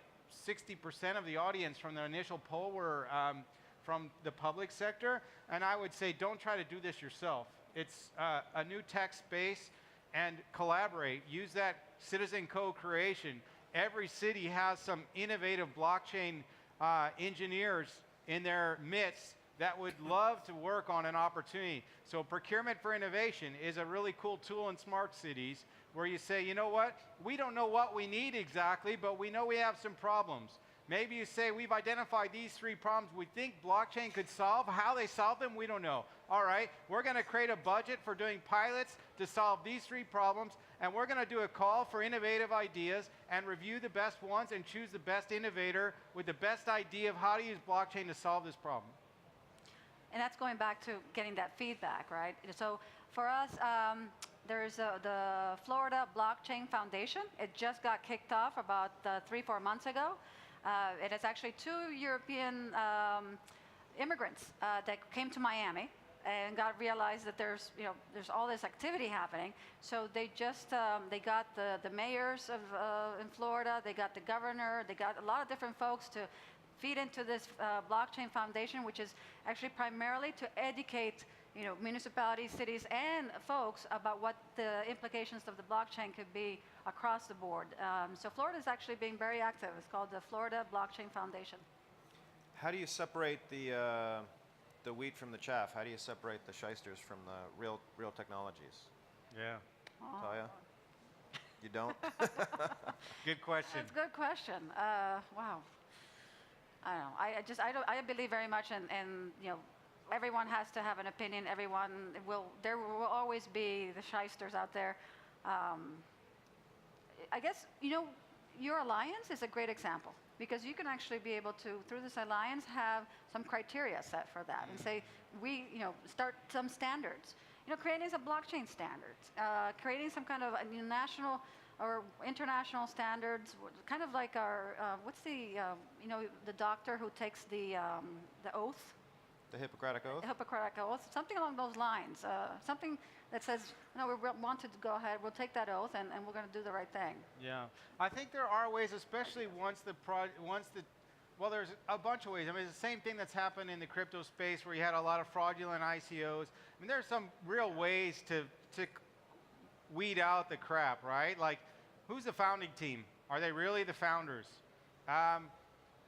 60% of the audience from the initial poll were from the public sector, and I would say don't try to do this yourself. It's a new tech space, and collaborate. Use that citizen co-creation. Every city has some innovative blockchain engineers in their midst that would love to work on an opportunity. So procurement for innovation is a really cool tool in smart cities where you say, you know what, we don't know what we need exactly, but we know we have some problems. Maybe you say, we've identified these 3 problems we think blockchain could solve. How they solve them, we don't know. All right, we're going to create a budget for doing pilots to solve these 3 problems, and we're going to do a call for innovative ideas and review the best ones and choose the best innovator with the best idea of how to use blockchain to solve this problem. And that's going back to getting that feedback, right? So for us, there's the Florida Blockchain Foundation. It just got kicked off about 3-4 months ago. It is actually 2 European immigrants that came to Miami and realized that there's all this activity happening. So they just they got the mayors of in Florida, they got the governor, they got a lot of different folks to feed into this blockchain foundation, which is actually primarily to educate municipalities, cities, and folks about what the implications of the blockchain could be across the board. So Florida is actually being very active. It's called the Florida Blockchain Foundation. How do you separate the wheat from the chaff? How do you separate the shysters from the real technologies? Yeah. Natalia? You don't? Good question. That's a good question. Wow. I don't know. I believe very much in everyone has to have an opinion. There will always be the shysters out there. I guess, your alliance is a great example, because you can actually be able to, through this alliance, have some criteria set for that and say, start some standards. Creating some blockchain standards, creating some kind of national or international standards, kind of like our, what's the doctor who takes the oath? The Hippocratic Oath? The Hippocratic Oath, something along those lines. Something that says, we wanted to go ahead, we'll take that oath, and we're going to do the right thing. Yeah, I think there are ways, especially well, there's a bunch of ways. I mean, it's the same thing that's happened in the crypto space where you had a lot of fraudulent ICOs. I mean, there's some real ways to weed out the crap, right? Like, who's the founding team? Are they really the founders?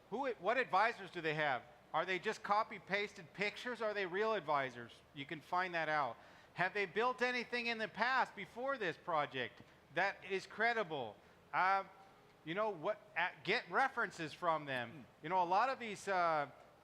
What advisors do they have? Are they just copy-pasted pictures? Are they real advisors? You can find that out. Have they built anything in the past before this project that is credible? Get references from them. A lot of these,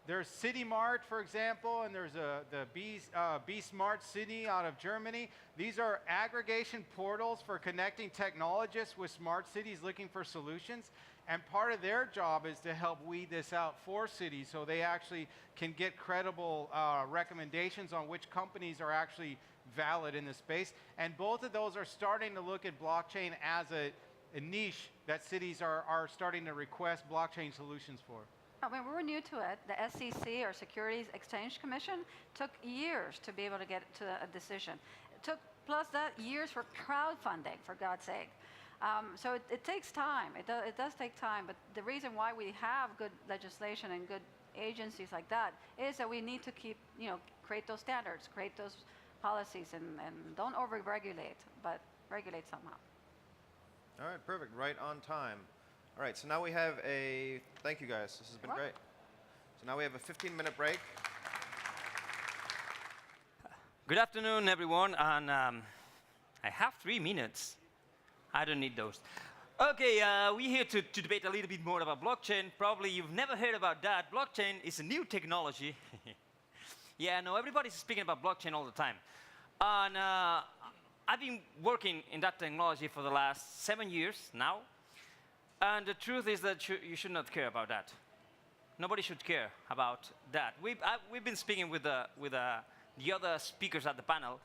there's City Mart, for example, and there's the Be Smart City out of Germany. These are aggregation portals for connecting technologists with smart cities looking for solutions. And part of their job is to help weed this out for cities so they actually can get credible recommendations on which companies are actually valid in the space. And both of those are starting to look at blockchain as a niche that cities are starting to request blockchain solutions for? I mean, we were new to it. The SEC, or Securities Exchange Commission, took years to be able to get to a decision. It took, plus that, years for crowdfunding, for God's sake. So it takes time. It does take time. But the reason why we have good legislation and good agencies like that is that we need to keep, create those standards, create those policies, and don't over-regulate, but regulate somehow. All right, perfect. Right on time. All right, so now we have thank you guys. This has been great. So now we have a 15-minute break. Good afternoon, everyone. And I have 3 minutes. I don't need those. Okay, we're here to debate a little bit more about blockchain. Probably you've never heard about that. Blockchain is a new technology. Yeah, no, everybody's speaking about blockchain all the time. And I've been working in that technology for the last 7 years now. And the truth is that you should not care about that. Nobody should care about that. We've been speaking with the other speakers at the panel,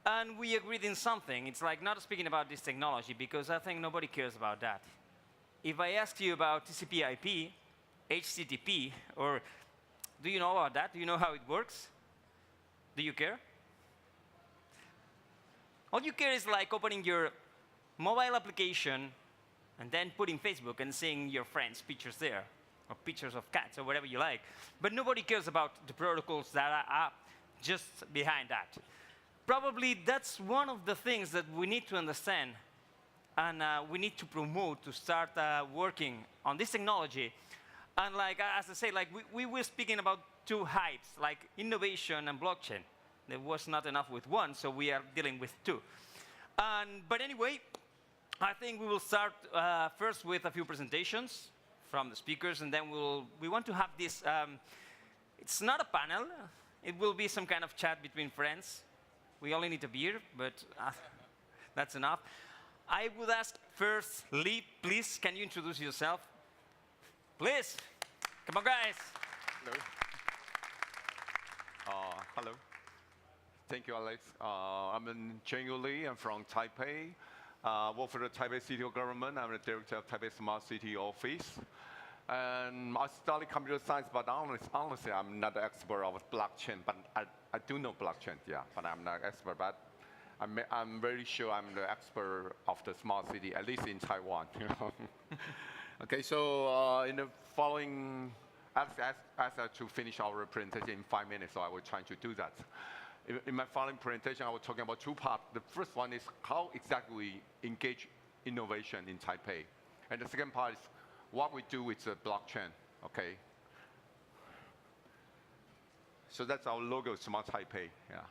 and we agreed in something. It's like not speaking about this technology, because I think nobody cares about that. If I ask you about TCP/IP, HTTP, or do you know about that? Do you know how it works? Do you care? All you care is like opening your mobile application and then putting Facebook and seeing your friends' pictures there, or pictures of cats, or whatever you like. But nobody cares about the protocols that are just behind that. Probably that's one of the things that we need to understand, and we need to promote to start working on this technology. And like, as I say, like we were speaking about 2 hypes, like innovation and blockchain. There was not enough with one, so we are dealing with 2. But anyway, I think we will start first with a few presentations from the speakers, and then we want to have this, it's not a panel, it will be some kind of chat between friends. We only need a beer, but that's enough. I would ask first, Lee, please, can you introduce yourself? Please, come on guys. Hello. Hello. Thank you, Alex. I'm Chen-Yu Lee. I'm from Taipei. Work for the Taipei city government. I'm the director of Taipei Smart City Office. And I studied computer science, but honestly, I'm not an expert of blockchain. But I do know blockchain, yeah, but I'm not an expert. But I'm very sure I'm the expert of the smart city, at least in Taiwan. Okay, so in the following, asked to finish our presentation in 5 minutes, so I will try to do that. In my following presentation, I was talking about 2 parts. The first one is how exactly we engage innovation in Taipei. And the second part is what we do with the blockchain, okay? So that's our logo, Smart Taipei, yeah.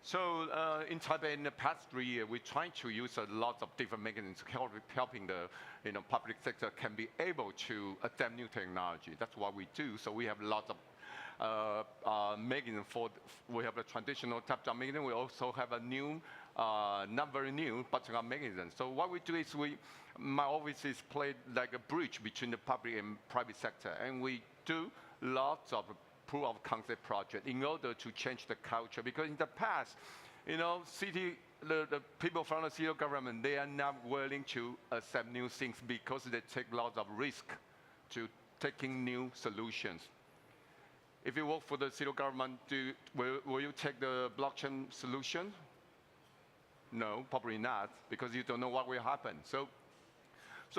So in Taipei, in the past 3 years, we trying to use a lot of different mechanisms helping the public sector can be able to adapt new technology. That's what we do. So we have lots of mechanism we have a traditional top-down mechanism. We also have a new, not very new, bottom-up mechanism. So what we do is my office is played like a bridge between the public and private sector, and we do lots of proof of concept project in order to change the culture. Because in the past, the people from the city government, they are not willing to accept new things because they take lots of risk to taking new solutions. If you work for the city government, will you take the blockchain solution? No, probably not, because you don't know what will happen. So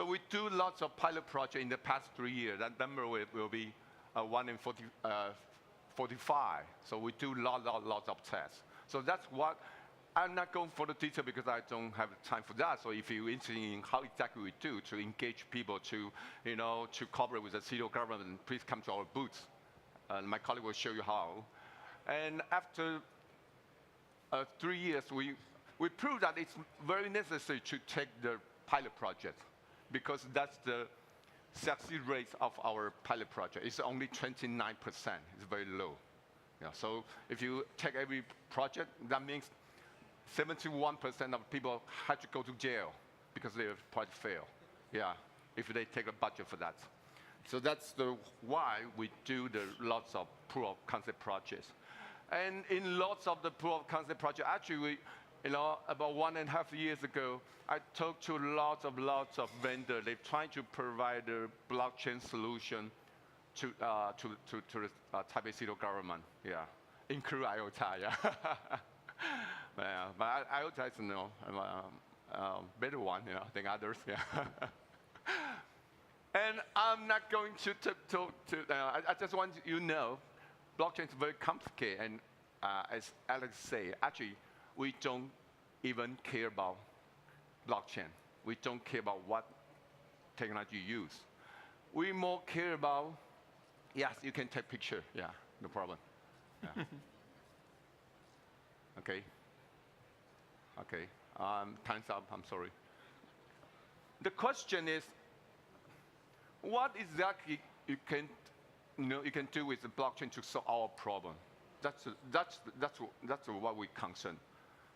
we do lots of pilot projects in the past 3 years. That number will be 1 in 45. So we do lots of tests. So that's what, I'm not going for the detail because I don't have time for that. So if you're interested in how exactly we do to engage people to cooperate with the city government, please come to our booth. My colleague will show you how. And after 3 years, we proved that it's very necessary to take the pilot project, because that's the success rate of our pilot project. It's only 29%. It's very low. Yeah, so if you take every project, that means 71% of people had to go to jail because their project failed. Yeah, if they take a budget for that. So that's why we do lots of proof of concept projects. And in lots of the proof of concept projects, actually about 1.5 years ago, I talked to lots of vendors. They're trying to provide a blockchain solution to the Taipei city government, yeah, include IOTA, yeah. But IOTA is better one, than others, yeah. And I'm not going to talk to. I just want you to know, blockchain is very complicated, and as Alex said, actually, we don't even care about blockchain. We don't care about what technology you use. We more care about, yes, you can take picture. Yeah, no problem. Yeah. Okay. Okay. Time's up. I'm sorry. The question is, what exactly you can do with the blockchain to solve our problem? That's what we're concerned.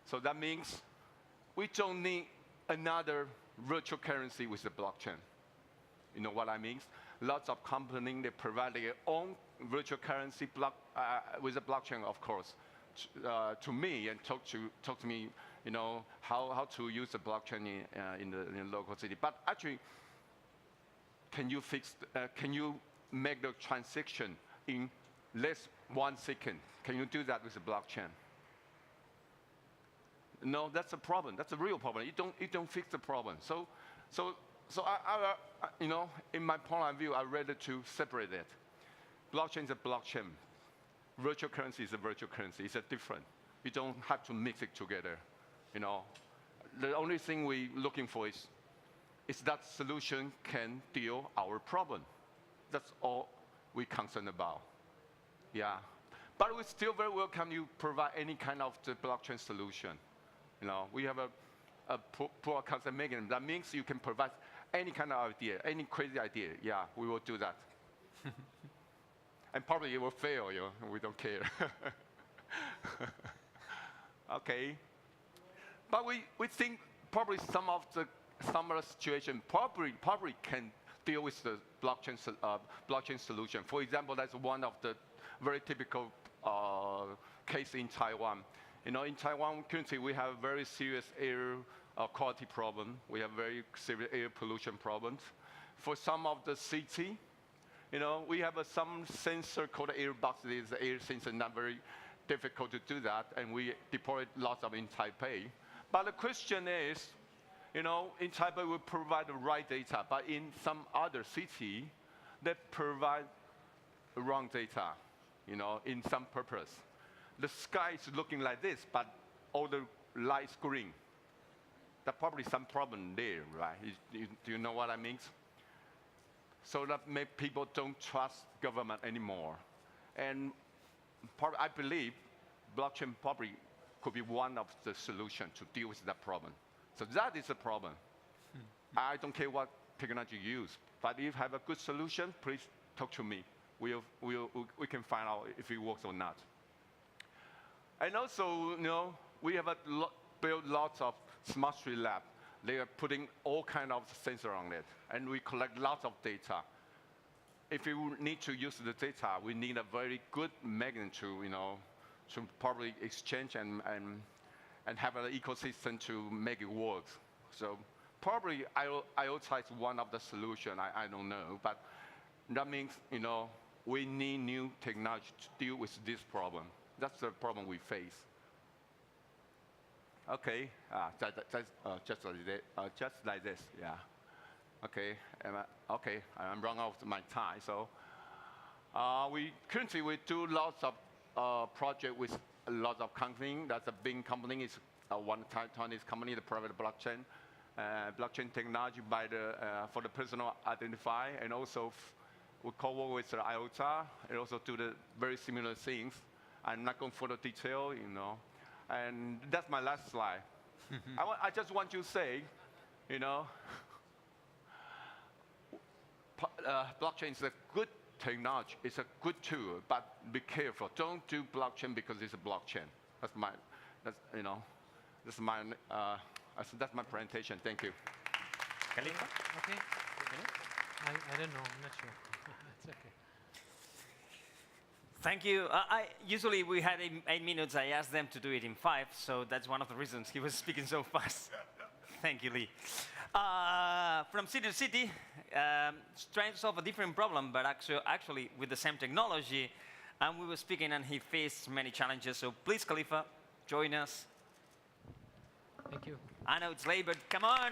So that means we don't need another virtual currency with the blockchain. You know what I mean? Lots of companies, they provide their own virtual currency with a blockchain, of course, to me and talk to me, how to use the blockchain in the local city. But actually, can you make the transaction in less 1 second? Can you do that with the blockchain? No, that's a problem. That's a real problem. You don't fix the problem. So I in my point of view, I rather to separate it. Blockchain is a blockchain. Virtual currency is a virtual currency. It's a different. You don't have to mix it together. The only thing we're looking for is that solution can deal our problem. That's all we're concerned about. Yeah. But we still very welcome you provide any kind of the blockchain solution. We have a poor concept mechanism. That means you can provide any kind of idea, any crazy idea. Yeah, we will do that. And probably it will fail, we don't care. Okay. But we think probably some other situation probably can deal with the blockchain solution. For example, that's one of the very typical case in Taiwan. In Taiwan, currently we have very serious air quality problem. We have very serious air pollution problems. For some of the city, we have some sensor called airbox. This air sensor, not very difficult to do that, and we deployed lots of in Taipei. But the question is, in Taipei we provide the right data, but in some other city, they provide wrong data, in some purpose. The sky is looking like this, but all the lights green. There's probably some problem there, right? Do you know what I mean? So that make people don't trust government anymore. And I believe blockchain probably could be one of the solutions to deal with that problem. So that is a problem. I don't care what technology you use, but if you have a good solution, please talk to me. We can find out if it works or not. And also, we have built lots of smart street lab. They are putting all kind of sensor on it, and we collect lots of data. If you need to use the data, we need a very good mechanism to probably exchange and have an ecosystem to make it work. So probably IOTA is one of the solutions. I don't know, but that means we need new technology to deal with this problem. That's the problem we face. Okay, just like this, yeah. Okay, I'm running out of my time. So currently we do lots of projects with a lot of companies. That's a big company. It's one Taiwanese company, the private blockchain technology for the personal identify, and also we co-work with the IOTA, and also do the very similar things. I'm not going for the detail, And that's my last slide. I just want to say, blockchain is a good technology. It's a good tool, but be careful. Don't do blockchain because it's a blockchain. That's my presentation. Thank you. Khalifa? Okay. I don't know. I'm not sure. It's okay. Thank you. Usually we had 8 minutes. I asked them to do it in 5, so that's one of the reasons he was speaking so fast. Thank you, Lee. From city to city, trying to solve a different problem, but actually with the same technology. And we were speaking, and he faced many challenges. So please, Khalifa, join us. Thank you. I know it's late, but come on.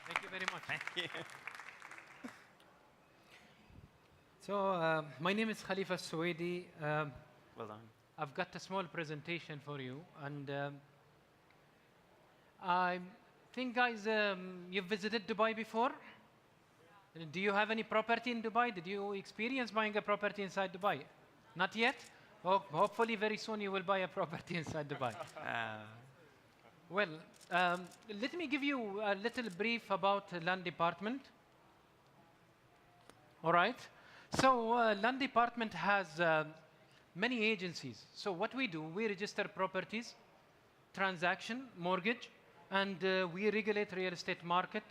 Thank you very much. Thank you. So my name is Khalifa Alsuwaidi. Well done. I've got a small presentation for you, and I think, guys, you've visited Dubai before. Do you have any property in Dubai? Did you experience buying a property inside Dubai? Not yet. Oh, hopefully, very soon you will buy a property inside Dubai. Well, let me give you a little brief about land department. All right. So land department has many agencies. So what we do, we register properties, transaction, mortgage, and we regulate real estate market,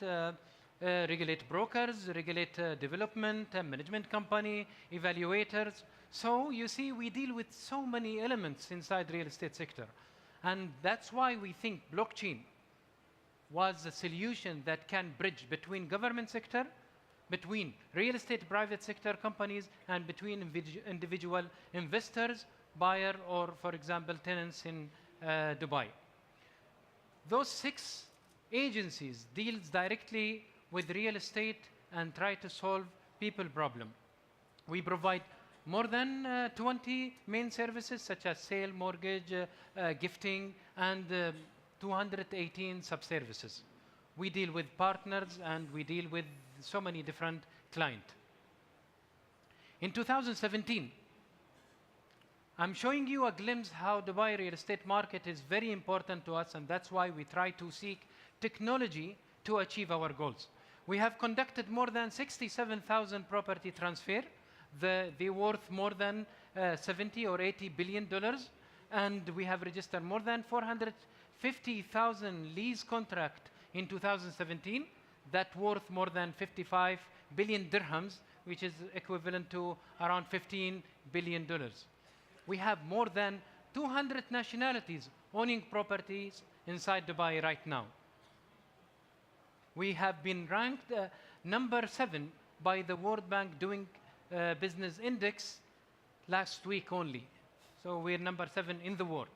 regulate brokers, regulate development, management company, evaluators. So you see, we deal with so many elements inside real estate sector. And that's why we think blockchain was a solution that can bridge between government sector, between real estate private sector companies, and between individual investors, buyer, or for example, tenants in Dubai. Those 6 agencies deals directly with real estate and try to solve people problem. We provide more than 20 main services such as sale, mortgage, gifting, and 218 sub-services. We deal with partners and we deal with so many different clients. In 2017, I'm showing you a glimpse how Dubai real estate market is very important to us, and that's why we try to seek technology to achieve our goals. We have conducted more than 67,000 property transfer. They worth more than 70 or 80 billion dollars, and we have registered more than 450,000 lease contract in 2017 that worth more than 55 billion dirhams, which is equivalent to around 15 billion dollars. We have more than 200 nationalities owning properties inside Dubai right now. We have been ranked number 7 by the World Bank Doing Business Index last week only. So we're number 7 in the world.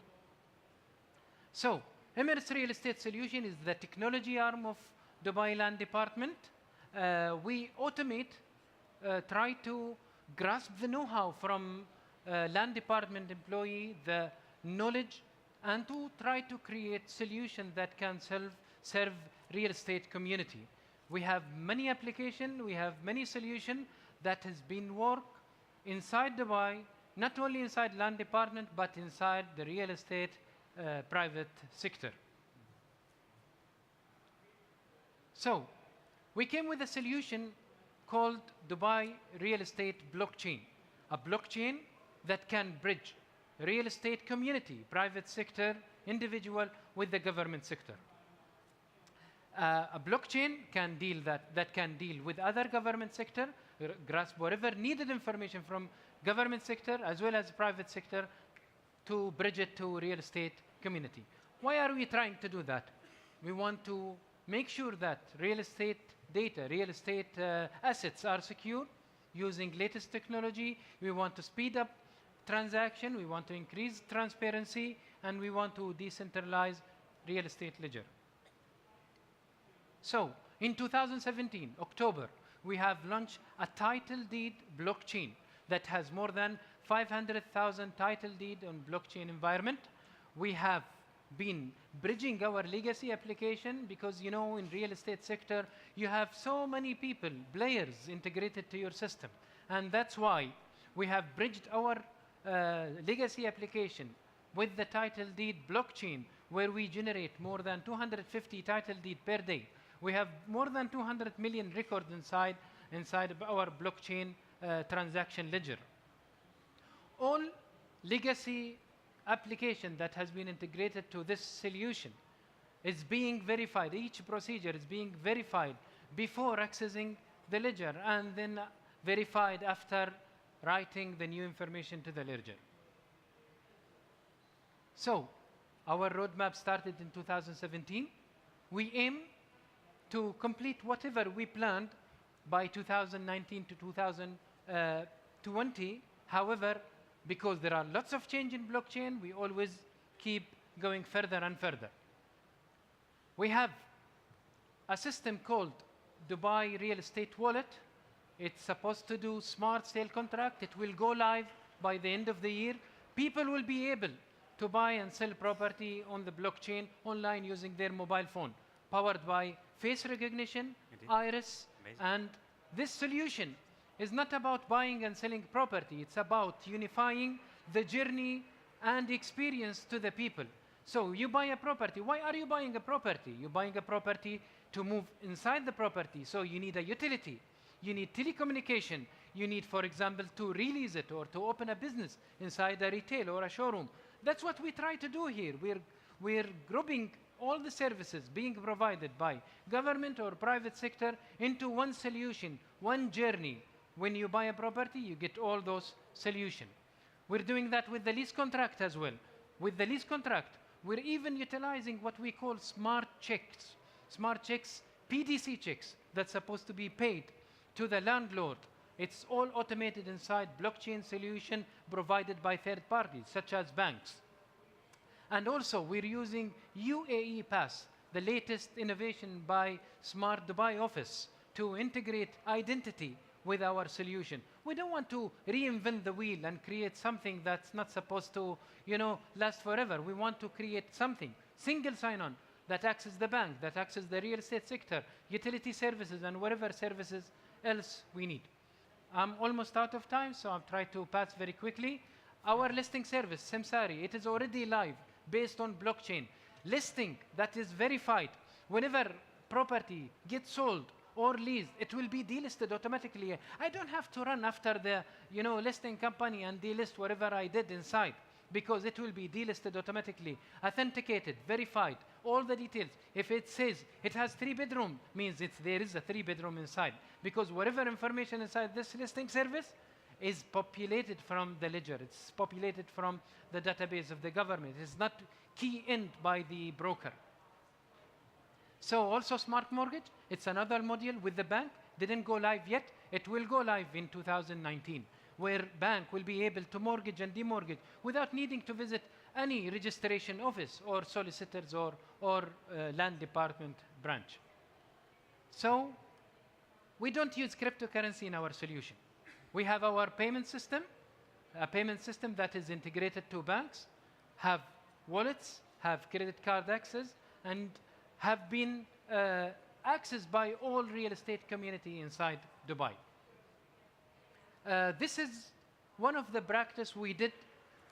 So Emirates Real Estate Solution is the technology arm of Dubai Land Department. We automate, try to grasp the know-how from land department employee, the knowledge, and to try to create solutions that can serve real estate community. We have many applications, we have many solutions that has been worked inside Dubai, not only inside land department, but inside the real estate private sector. So we came with a solution called Dubai Real Estate Blockchain, a blockchain that can bridge real estate community, private sector, individual with the government sector. A blockchain can deal that can deal with other government sector, grasp whatever needed information from government sector as well as private sector to bridge it to real estate community. Why are we trying to do that? We want to make sure that real estate data, real estate assets are secure using latest technology. We want to speed up transaction, we want to increase transparency, and we want to decentralize real estate ledger. So in 2017, October, we have launched a title deed blockchain that has more than 500,000 title deed on blockchain environment. We have been bridging our legacy application because, you know, in real estate sector, you have so many people, players integrated to your system. And that's why we have bridged our legacy application with the title deed blockchain, where we generate more than 250 title deed per day. We have more than 200 million records inside of our blockchain transaction ledger. All legacy application that has been integrated to this solution is being verified. Each procedure is being verified before accessing the ledger and then verified after writing the new information to the ledger. So our roadmap started in 2017. We aim to complete whatever we planned by 2019 to 2020. However, because there are lots of change in blockchain, we always keep going further and further. We have a system called Dubai Real Estate Wallet. It's supposed to do smart sale contract. It will go live by the end of the year. People will be able to buy and sell property on the blockchain online using their mobile phone, powered by face recognition, iris, and this solution is not about buying and selling property. It's about unifying the journey and experience to the people. So you buy a property. Why are you buying a property? You're buying a property to move inside the property. So you need a utility. You need telecommunication. You need, for example, to release it or to open a business inside a retail or a showroom. That's what we try to do here. We're grouping all the services being provided by government or private sector into one solution, one journey. When you buy a property, you get all those solutions. We're doing that with the lease contract as well. With the lease contract, we're even utilizing what we call smart checks. Smart checks, PDC checks, that's supposed to be paid to the landlord. It's all automated inside blockchain solution provided by third parties, such as banks. And also, we're using UAE Pass, the latest innovation by Smart Dubai Office, to integrate identity with our solution. We don't want to reinvent the wheel and create something that's not supposed to, last forever. We want to create something, single sign-on, that access the bank, that access the real estate sector, utility services, and whatever services else we need. I'm almost out of time, so I'll try to pass very quickly. Our listing service, Samsari, it is already live based on blockchain. Listing that is verified. Whenever property gets sold or leased, it will be delisted automatically. I don't have to run after the listing company and delist whatever I did inside, because it will be delisted automatically, authenticated, verified, all the details. If it says it has 3 bedrooms, means there is a 3 bedroom inside, because whatever information inside this listing service is populated from the ledger. It's populated from the database of the government. It's not key-in by the broker. So also smart mortgage, it's another module with the bank. Didn't go live yet. It will go live in 2019, where bank will be able to mortgage and demortgage without needing to visit any registration office or solicitors or land department branch. So we don't use cryptocurrency in our solution. We have our payment system, a payment system that is integrated to banks, have wallets, have credit card access, and have been accessed by all real estate community inside Dubai. This is one of the practice we did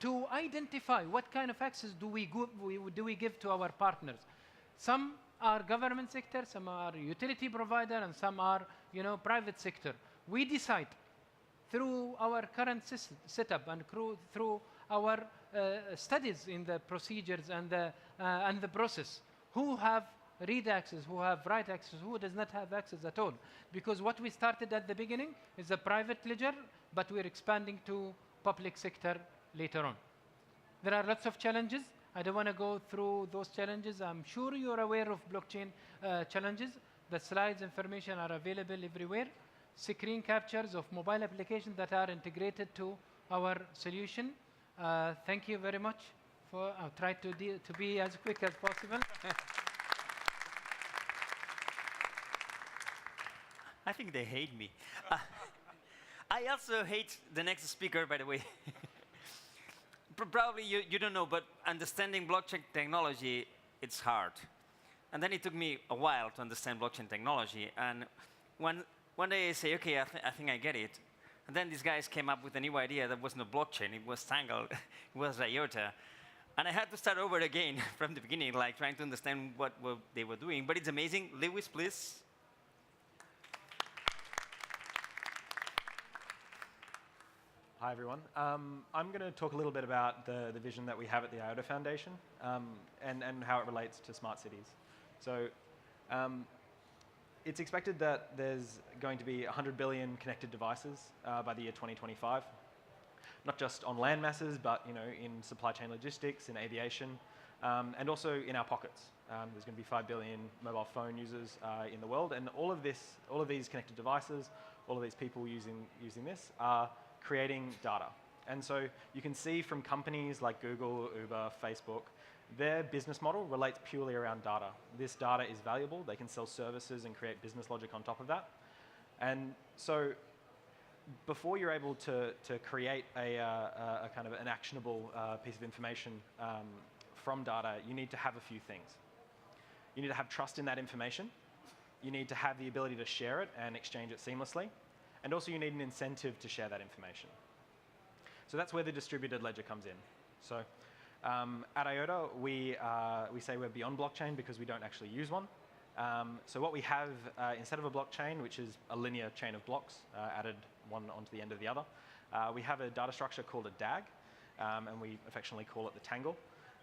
to identify what kind of access do we give to our partners. Some are government sector, some are utility provider, and some are private sector. We decide through our current setup and through our studies in the procedures and the process, who have read access, who have write access, who does not have access at all. Because what we started at the beginning is a private ledger, but we're expanding to public sector later on. There are lots of challenges. I don't want to go through those challenges. I'm sure you're aware of blockchain challenges. The slides information are available everywhere. Screen captures of mobile applications that are integrated to our solution. Thank you very much. I'll try to be as quick as possible. I think they hate me. I also hate the next speaker, by the way. Probably you don't know, but understanding blockchain technology, it's hard. And then it took me a while to understand blockchain technology. And one day I say, okay, I think I get it. And then these guys came up with a new idea that was not blockchain. It was Tangle. It was IOTA. And I had to start over again from the beginning, like trying to understand what they were doing. But it's amazing. Lewis, please. Hi, everyone. I'm going to talk a little bit about the vision that we have at the IOTA Foundation and how it relates to smart cities. So it's expected that there's going to be 100 billion connected devices by the year 2025. not just on land masses, but in supply chain logistics, in aviation, and also in our pockets. There's going to be 5 billion mobile phone users in the world, and all of these connected devices, all of these people using this are creating data. And so you can see from companies like Google, Uber, Facebook, their business model relates purely around data. This data is valuable. They can sell services and create business logic on top of that. And so before you're able to create a kind of an actionable piece of information from data, you need to have a few things. You need to have trust in that information. You need to have the ability to share it and exchange it seamlessly. And also you need an incentive to share that information. So that's where the distributed ledger comes in. So at IOTA, we say we're beyond blockchain because we don't actually use one. So what we have, instead of a blockchain, which is a linear chain of blocks added one onto the end of the other, we have a data structure called a DAG, and we affectionately call it the tangle.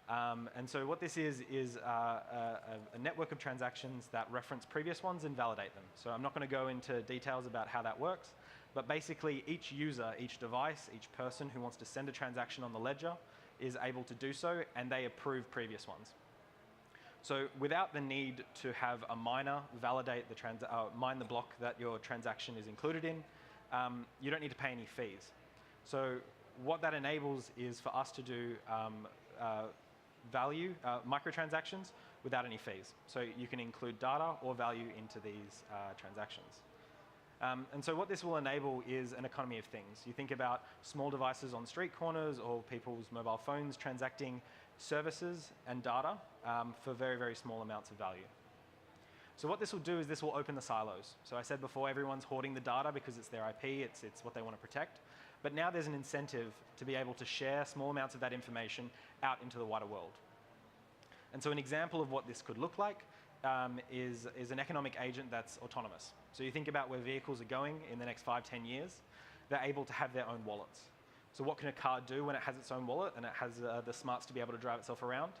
And so what this is a network of transactions that reference previous ones and validate them. So I'm not going to go into details about how that works, but basically each user, each device, each person who wants to send a transaction on the ledger is able to do so, and they approve previous ones. So without the need to have a miner validate mine the block that your transaction is included in, you don't need to pay any fees. So what that enables is for us to do microtransactions without any fees. So you can include data or value into these transactions. And so what this will enable is an economy of things. You think about small devices on street corners or people's mobile phones transacting services and data for very, very small amounts of value. So what this will do is this will open the silos. So I said before, everyone's hoarding the data because it's their IP, it's what they want to protect. But now there's an incentive to be able to share small amounts of that information out into the wider world. And so an example of what this could look like is an economic agent that's autonomous. So you think about where vehicles are going in the next 5-10 years, they're able to have their own wallets. So what can a car do when it has its own wallet and it has the smarts to be able to drive itself around?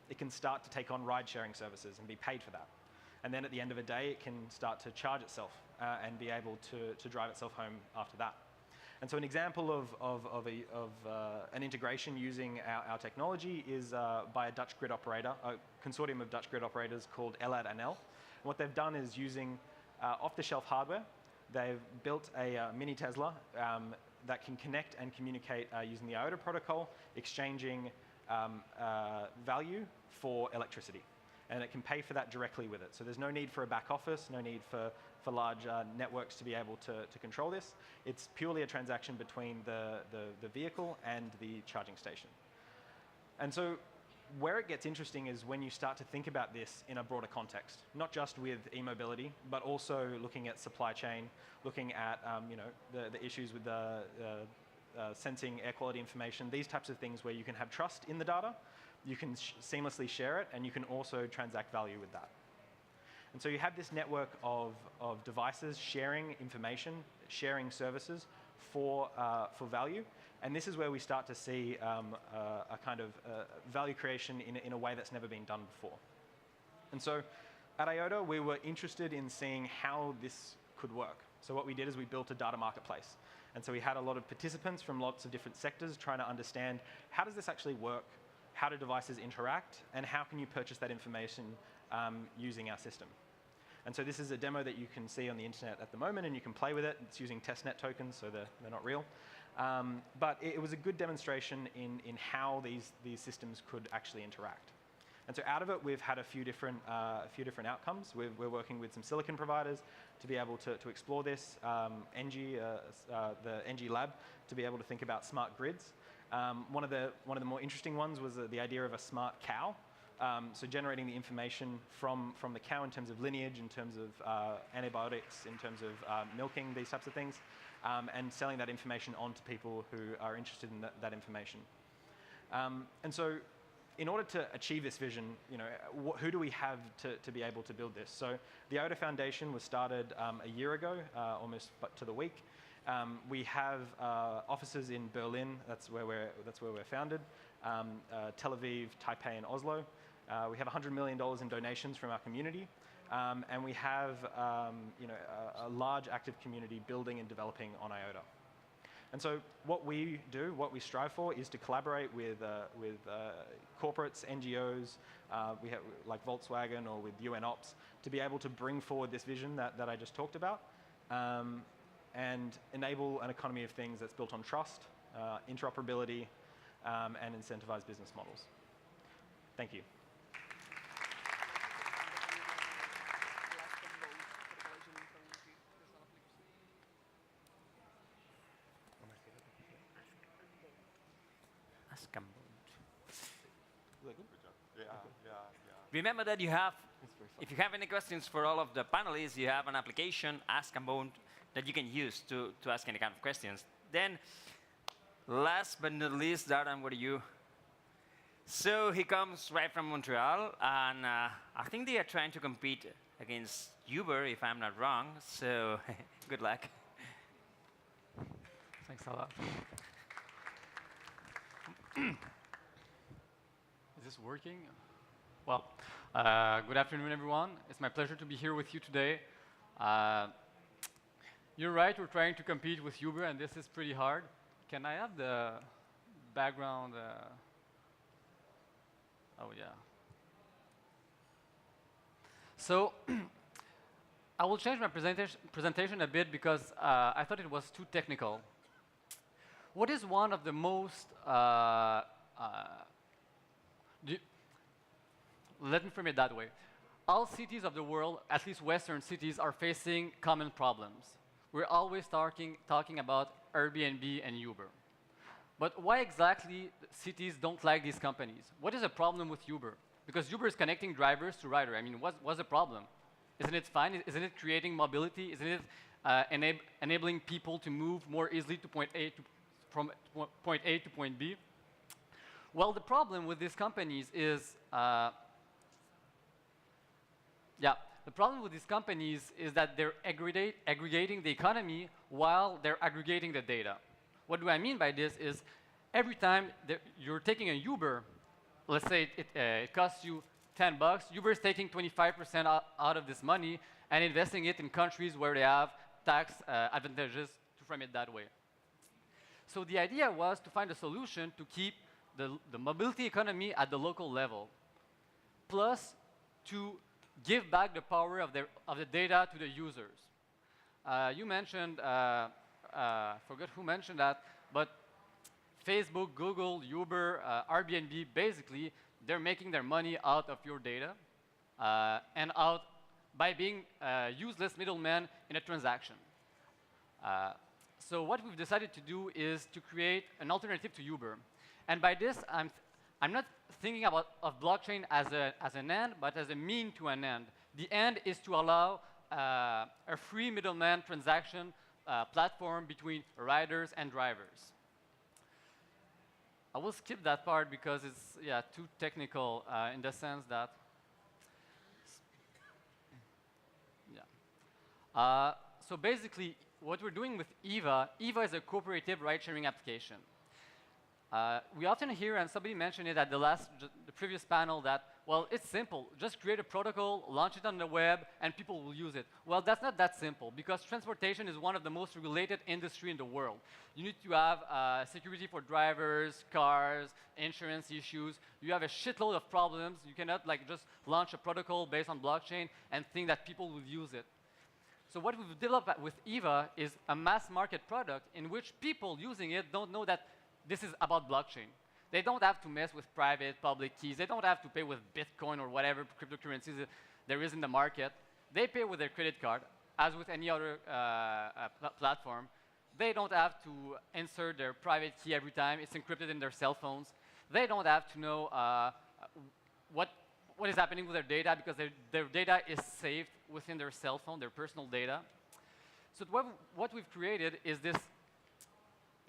It can start to take on ride-sharing services and be paid for that. And then at the end of a day, it can start to charge itself and be able to drive itself home after that. And so an example of an integration using our technology is by a Dutch grid operator, a consortium of Dutch grid operators called Elad and El. And what they've done is using off-the-shelf hardware, they've built a mini Tesla that can connect and communicate using the IOTA protocol, exchanging value for electricity. And it can pay for that directly with it. So there's no need for a back office, no need for large networks to be able to control this. It's purely a transaction between the vehicle and the charging station. And so where it gets interesting is when you start to think about this in a broader context, not just with e-mobility, but also looking at supply chain, looking at the issues with sensing air quality information, these types of things where you can have trust in the data, you can seamlessly share it, and you can also transact value with that. And so you have this network of devices sharing information, sharing services for value. And this is where we start to see a kind of value creation in a way that's never been done before. And so at IOTA, we were interested in seeing how this could work. So what we did is we built a data marketplace. And so we had a lot of participants from lots of different sectors trying to understand, how does this actually work? How do devices interact? And how can you purchase that information using our system? And so this is a demo that you can see on the internet at the moment, and you can play with it. It's using testnet tokens, so they're not real. But it was a good demonstration in how these systems could actually interact. And so out of it, we've had a few different outcomes. We're working with some silicon providers to be able to explore this. The NG lab to be able to think about smart grids. One of the more interesting ones was the idea of a smart cow. So generating the information from the cow in terms of lineage, in terms of antibiotics, in terms of milking, these types of things, and selling that information on to people who are interested in that information. And so in order to achieve this vision, who do we have to be able to build this? So the IOTA Foundation was started a year ago, almost to the week. We have offices in Berlin, that's where we're founded, Tel Aviv, Taipei, and Oslo. We have $100 million in donations from our community, and we have a large active community building and developing on IOTA. And so what we do, what we strive for, is to collaborate with corporates, NGOs, we have like Volkswagen or with UN Ops, to be able to bring forward this vision that I just talked about, and enable an economy of things that's built on trust, interoperability, and incentivized business models. Thank you. Remember that if you have any questions for all of the panelists, you have an application, Ask and Bone, that you can use to ask any kind of questions. Then, last but not least, Dardan, what are you? So he comes right from Montreal, and I think they are trying to compete against Uber, if I'm not wrong. So good luck. Thanks a lot. Is this working? Well, good afternoon, everyone. It's my pleasure to be here with you today. You're right, we're trying to compete with Uber, and this is pretty hard. Can I have the background? Oh, yeah. So I will change my presentation a bit because I thought it was too technical. What is one of the most let me frame it that way. All cities of the world, at least Western cities, are facing common problems. We're always talking about Airbnb and Uber. But why exactly cities don't like these companies? What is the problem with Uber? Because Uber is connecting drivers to rider. I mean, what's the problem? Isn't it fine? Isn't it creating mobility? Isn't it enabling people to move more easily to from point A to point B? Well, the problem with these companies is that they're aggregating the economy while they're aggregating the data. What do I mean by this is every time you're taking a Uber, let's say it costs you $10, Uber is taking 25% out of this money and investing it in countries where they have tax advantages, to frame it that way. So the idea was to find a solution to keep the mobility economy at the local level, plus to give back the power of the data to the users. You mentioned, forgot who mentioned that, but Facebook, Google, Uber, Airbnb, basically, they're making their money out of your data and out by being useless middlemen in a transaction. So what we've decided to do is to create an alternative to Uber. And by this, I'm not thinking of blockchain as an end, but as a mean to an end. The end is to allow a free middleman transaction platform between riders and drivers. I will skip that part because it's too technical in the sense that so basically, what we're doing with EVA is a cooperative ride-sharing application. We often hear, and somebody mentioned it at the previous panel, that, well, it's simple. Just create a protocol, launch it on the web, and people will use it. Well, that's not that simple, because transportation is one of the most regulated industries in the world. You need to have security for drivers, cars, insurance issues. You have a shitload of problems. You cannot just launch a protocol based on blockchain and think that people will use it. So what we've developed with EVA is a mass market product in which people using it don't know that this is about blockchain. They don't have to mess with private, public keys. They don't have to pay with Bitcoin or whatever cryptocurrencies there is in the market. They pay with their credit card, as with any other platform. They don't have to insert their private key every time. It's encrypted in their cell phones. They don't have to know what is happening with their data, because their data is saved within their cell phone, their personal data. So what we've created is this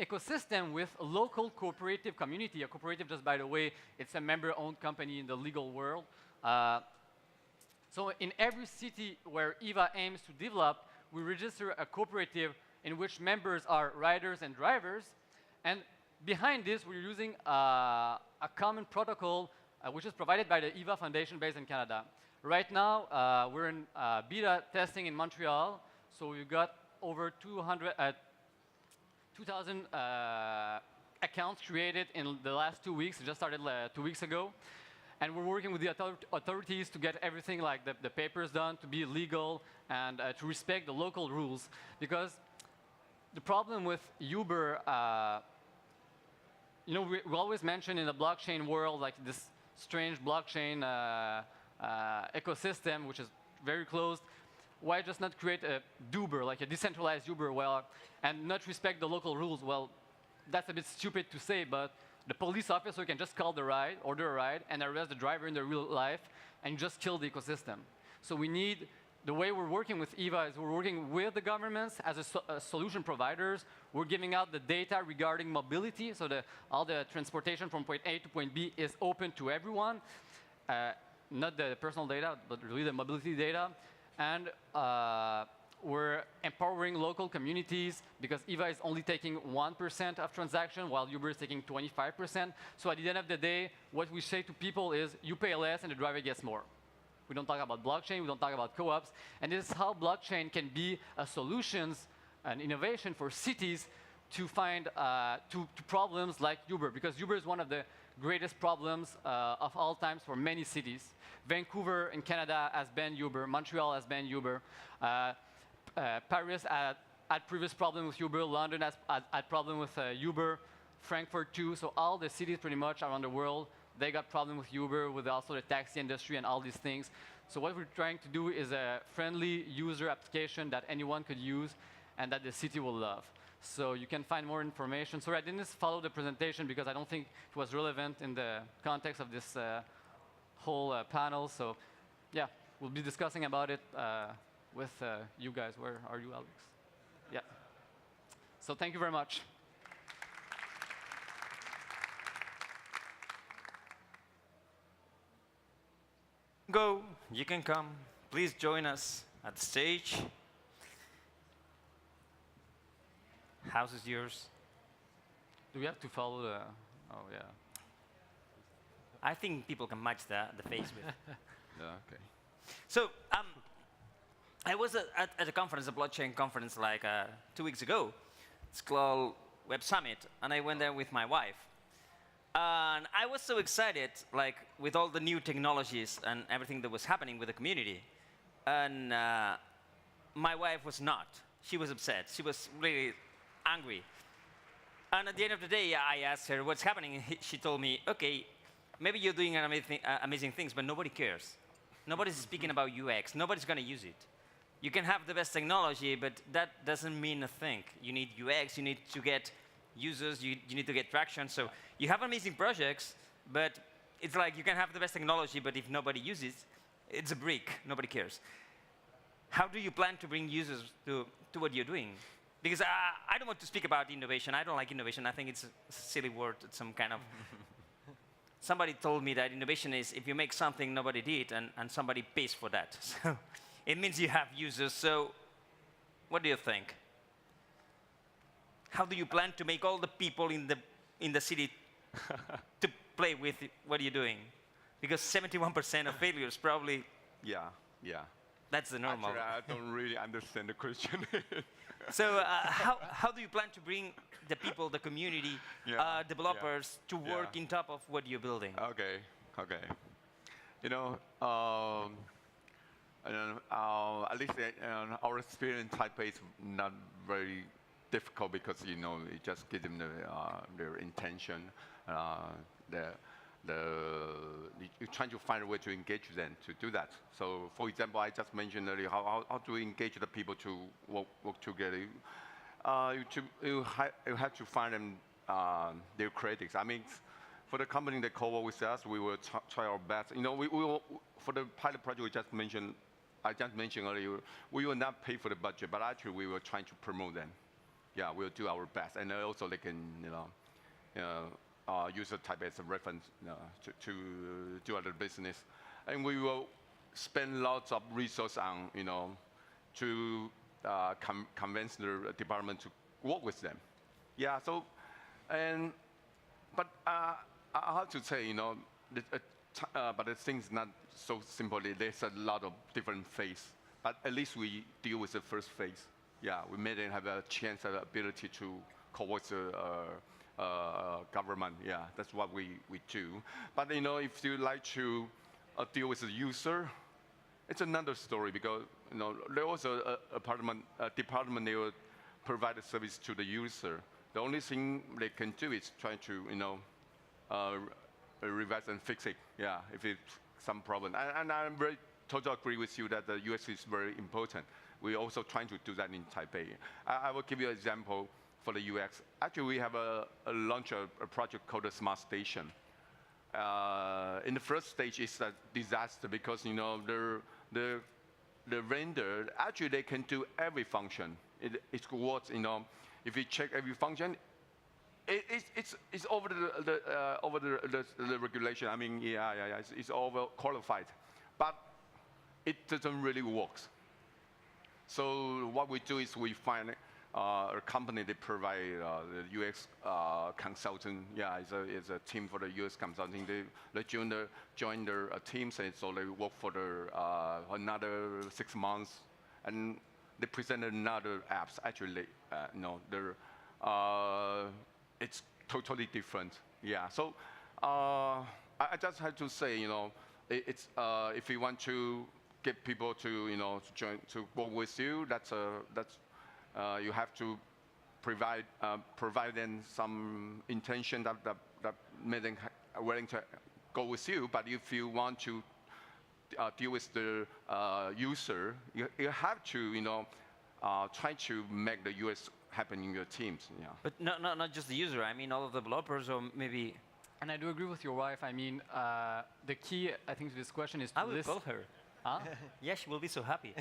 ecosystem with a local cooperative community. A cooperative, just by the way, it's a member-owned company in the legal world. So in every city where EVA aims to develop, we register a cooperative in which members are riders and drivers. And behind this, we're using a common protocol which is provided by the IOTA Foundation based in Canada. Right now, we're in beta testing in Montreal. So we've got over 2,000 accounts created in the last 2 weeks. It just started 2 weeks ago. And we're working with the authorities to get everything like the papers done to be legal and to respect the local rules. Because the problem with Uber, you know, we always mention in the blockchain world like this strange blockchain ecosystem, which is very closed. Why just not create a Uber, like a decentralized Uber, well, and not respect the local rules? Well, that's a bit stupid to say, but the police officer can just call the ride, order a ride, and arrest the driver in the real life, and just kill the ecosystem. So we need, the way we're working with EVA is we're working with the governments as solution providers. We're giving out the data regarding mobility, so all the transportation from point A to point B is open to everyone, not the personal data, but really the mobility data. And we're empowering local communities because EVA is only taking 1% of transaction while Uber is taking 25%. So at the end of the day, what we say to people is you pay less and the driver gets more. We don't talk about blockchain, we don't talk about co-ops. And this is how blockchain can be a solutions and innovation for cities to find to problems like Uber, because Uber is one of the greatest problems of all times for many cities. Vancouver in Canada has banned Uber, Montreal has banned Uber. Paris had previous problem with Uber, London has had problem with Uber, Frankfurt too. So all the cities pretty much around the world, they got problem with Uber, with also the taxi industry and all these things. So what we're trying to do is a friendly user application that anyone could use and that the city will love. So you can find more information. Sorry, I didn't follow the presentation because I don't think it was relevant in the context of this whole panel. So yeah, we'll be discussing about it with you guys. Where are you, Alex? Yeah. So thank you very much. Go, you can come. Please join us at the stage. House is yours. Do we have to follow the, oh yeah. I think people can match the face with. Yeah, okay. So I was at a conference, a blockchain conference, like 2 weeks ago. It's called Web Summit, and I went there with my wife. And I was so excited, like with all the new technologies and everything that was happening with the community. And my wife was not. She was upset. She was really angry. And at the end of the day, I asked her what's happening. And she told me, okay, maybe you're doing amazing things, but nobody cares. Nobody's speaking about UX. Nobody's going to use it. You can have the best technology, but that doesn't mean a thing. You need UX. You need to get users. You need to get traction. So you have amazing projects, but it's like you can have the best technology, but if nobody uses it, it's a brick. Nobody cares. How do you plan to bring users to what you're doing? Because I don't want to speak about innovation. I don't like innovation. I think it's a silly word. It's some kind of... Somebody told me that innovation is if you make something nobody did and somebody pays for that. So it means you have users. So what do you think? How do you plan to make all the people in the city to play with what you're doing? Because 71% of failures probably... Yeah, yeah. That's the normal. Actually, I don't really understand the question. So how do you plan to bring the people, the community, developers to work in top of what you're building? Okay, okay. You know, at least our experience in Taipei is not very difficult because, you know, you just give them their intention, you're trying to find a way to engage them to do that. So, for example, I just mentioned earlier, how do we engage the people to work together? You have to find them their critics. I mean, for the company that co-work with us, we will try our best. You know, we will, for the pilot project I just mentioned earlier, we will not pay for the budget, but actually we will try to promote them. Yeah, we'll do our best, and also they can, use the Taipei as a reference to do other business. And we will spend lots of resources on, to convince the department to work with them. Yeah, so, but I have to say, but the thing's not so simple. There's a lot of different phases, but at least we deal with the first phase. Yeah, we made them have a chance, an ability to coerce government. Yeah, that's what we do. But if you like to deal with the user, it's another story because there also a department they will provide a service to the user. The only thing they can do is try to revise and fix it. Yeah, if it's some problem. And I'm very totally agree with you that the UX is very important. We're also trying to do that in Taipei. I will give you an example for the UX. Actually, we have launched a project called the Smart Station. In the first stage, it's a disaster because the vendor actually they can do every function. It works. If you check every function, it's over the regulation. I mean, it's over qualified, but it doesn't really work. So what we do is we find a company that provide the UX consultant. Yeah, it's a team for the UX consulting. They join their teams, and so they work for another 6 months, and they present another apps. Actually, it's totally different. Yeah. So I just have to say, it's if you want to get people to join to work with you, you have to provide them some intention that made them willing to go with you. But if you want to deal with the user, you have to try to make the US happen in your teams. Yeah. But not just the user. I mean, all of the developers, or maybe. And I do agree with your wife. I mean, the key, I think, to this question is to I will call her. Huh? Yeah, she will be so happy.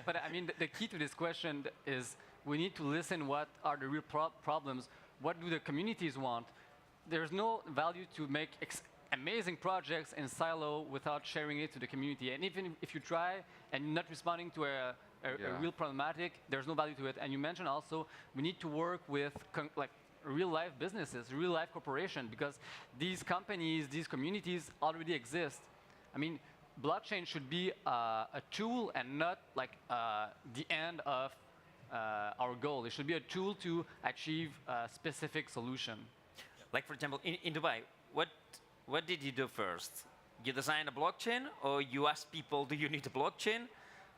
But I mean, the key to this question is we need to listen what are the real problems, what do the communities want. There's no value to make amazing projects in silo without sharing it to the community. And even if you try and not responding to a real problematic, there's no value to it. And you mentioned also we need to work with real life businesses, real life corporations, because these companies, these communities already exist. I mean, blockchain should be a tool and not the end of our goal. It should be a tool to achieve a specific solution. Like, for example, in Dubai, what did you do first? You design a blockchain, or you ask people, do you need a blockchain?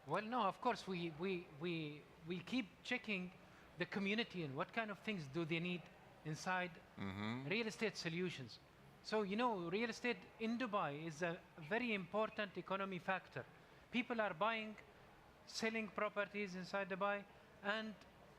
Well, no, of course, we keep checking the community and what kind of things do they need inside real estate solutions. So, real estate in Dubai is a very important economy factor. People are buying, selling properties inside Dubai, and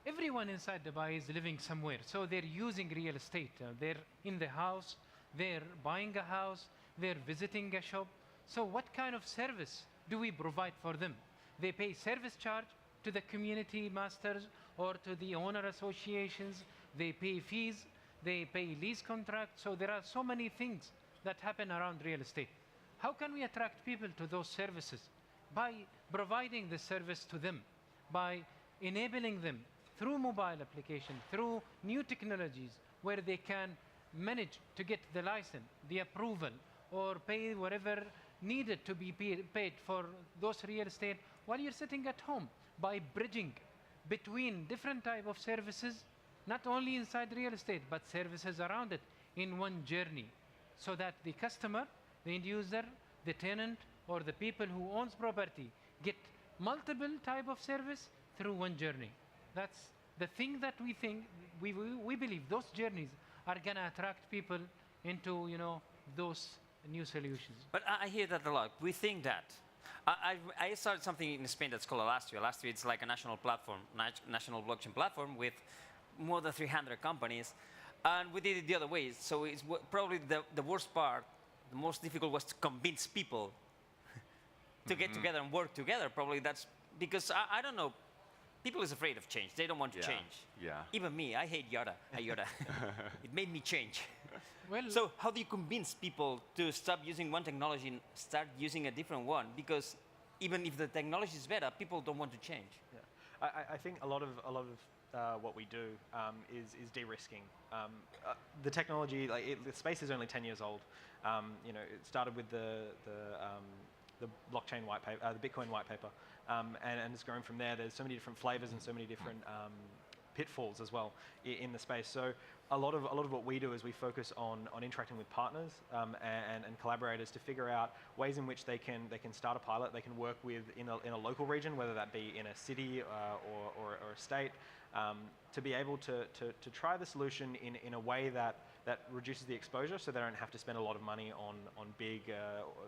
everyone inside Dubai is living somewhere. So they're using real estate. They're in the house, they're buying a house, they're visiting a shop. So what kind of service do we provide for them? They pay service charge to the community masters or to the owner associations. They pay fees. They pay lease contracts. So there are so many things that happen around real estate. How can we attract people to those services? By providing the service to them, by enabling them through mobile application, through new technologies where they can manage to get the license, the approval, or pay whatever needed to be paid for those real estate while you're sitting at home, by bridging between different type of services, not only inside real estate, but services around it in one journey, so that the customer, the end user, the tenant, or the people who owns property get multiple type of service through one journey. That's the thing that we think, we believe those journeys are gonna attract people into, those new solutions. But I hear that a lot. We think that. I started something in Spain that's called Elastrio. Elastrio, it's like a national platform, national blockchain platform with more than 300 companies. And we did it the other way. So it's probably the worst part, the most difficult was to convince people to get together and work together. Probably that's because, I don't know, people is afraid of change. They don't want to change. Yeah. Even me, I hate IOTA. It made me change. Well, So how do you convince people to stop using one technology and start using a different one? Because even if the technology is better, people don't want to change. Yeah. I think a lot of what we do is de-risking. The technology, the space is only 10 years old. It started with the blockchain white paper, the Bitcoin white paper, and it's grown from there. There's so many different flavors and so many different pitfalls as well in the space. So a lot of what we do is we focus on interacting with partners and collaborators to figure out ways in which they can start a pilot, they can work with in a local region, whether that be in a city or a state, to be able to try the solution in a way that reduces the exposure, so they don't have to spend a lot of money on big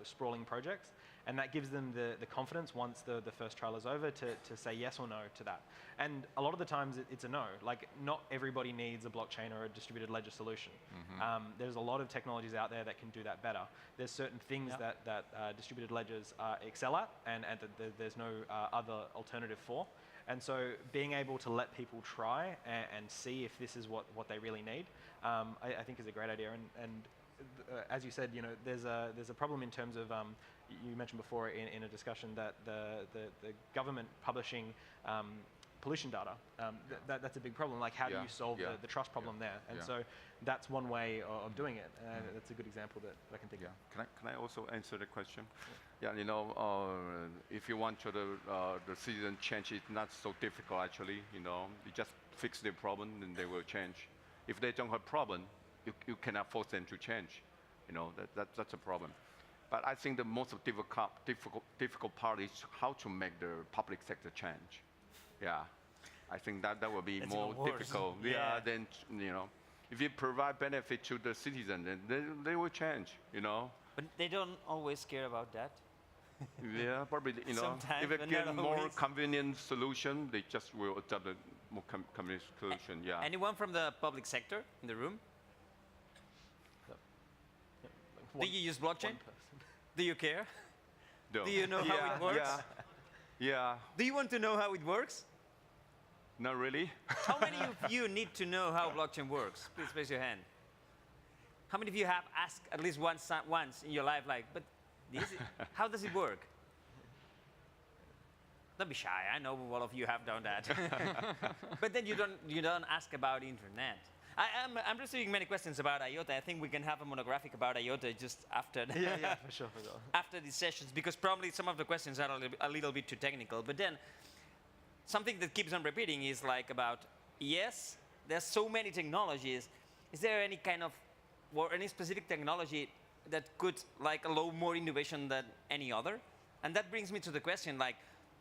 sprawling projects, and that gives them the confidence once the first trial is over to say yes or no to that. And a lot of the times it's a no. Like, not everybody needs a blockchain or a distributed ledger solution. There's a lot of technologies out there that can do that better. There's certain things that distributed ledgers excel at, and there's no other alternative for. And so being able to let people try and see if this is what they really need, I think is a great idea. And as you said, there's a problem in terms of, you mentioned before in a discussion that the government publishing pollution data, that's a big problem. Like, how do you solve the trust problem there? And so that's one way of doing it. That's a good example that I can think of. Can I also answer the question? Yeah, if you want to the citizen change, it's not so difficult actually. You just fix their problem and they will change. If they don't have problem, you cannot force them to change. That's a problem. But I think the most difficult part is how to make the public sector change. Yeah, I think that will be more difficult. Then if you provide benefit to the citizen, then they will change. But they don't always care about that. Yeah, probably. Sometimes, if they but get not more always. convenient solution, they just will adopt a more convenient solution. Yeah. Anyone from the public sector in the room? Do you use blockchain? Do you care? No. Do you know how it works? Yeah. Do you want to know how it works? Not really. How many of you need to know how blockchain works? Please raise your hand. How many of you have asked at least once in your life, like, but how does it work? Don't be shy. I know all of you have done that. But then you don't ask about internet. I'm receiving many questions about IOTA. I think we can have a monographic about IOTA just after For sure. after these sessions, because probably some of the questions are a little bit too technical. But then something that keeps on repeating is like about, yes, there's so many technologies. Is there any kind of, or any specific technology that could allow more innovation than any other? And that brings me to the question, like,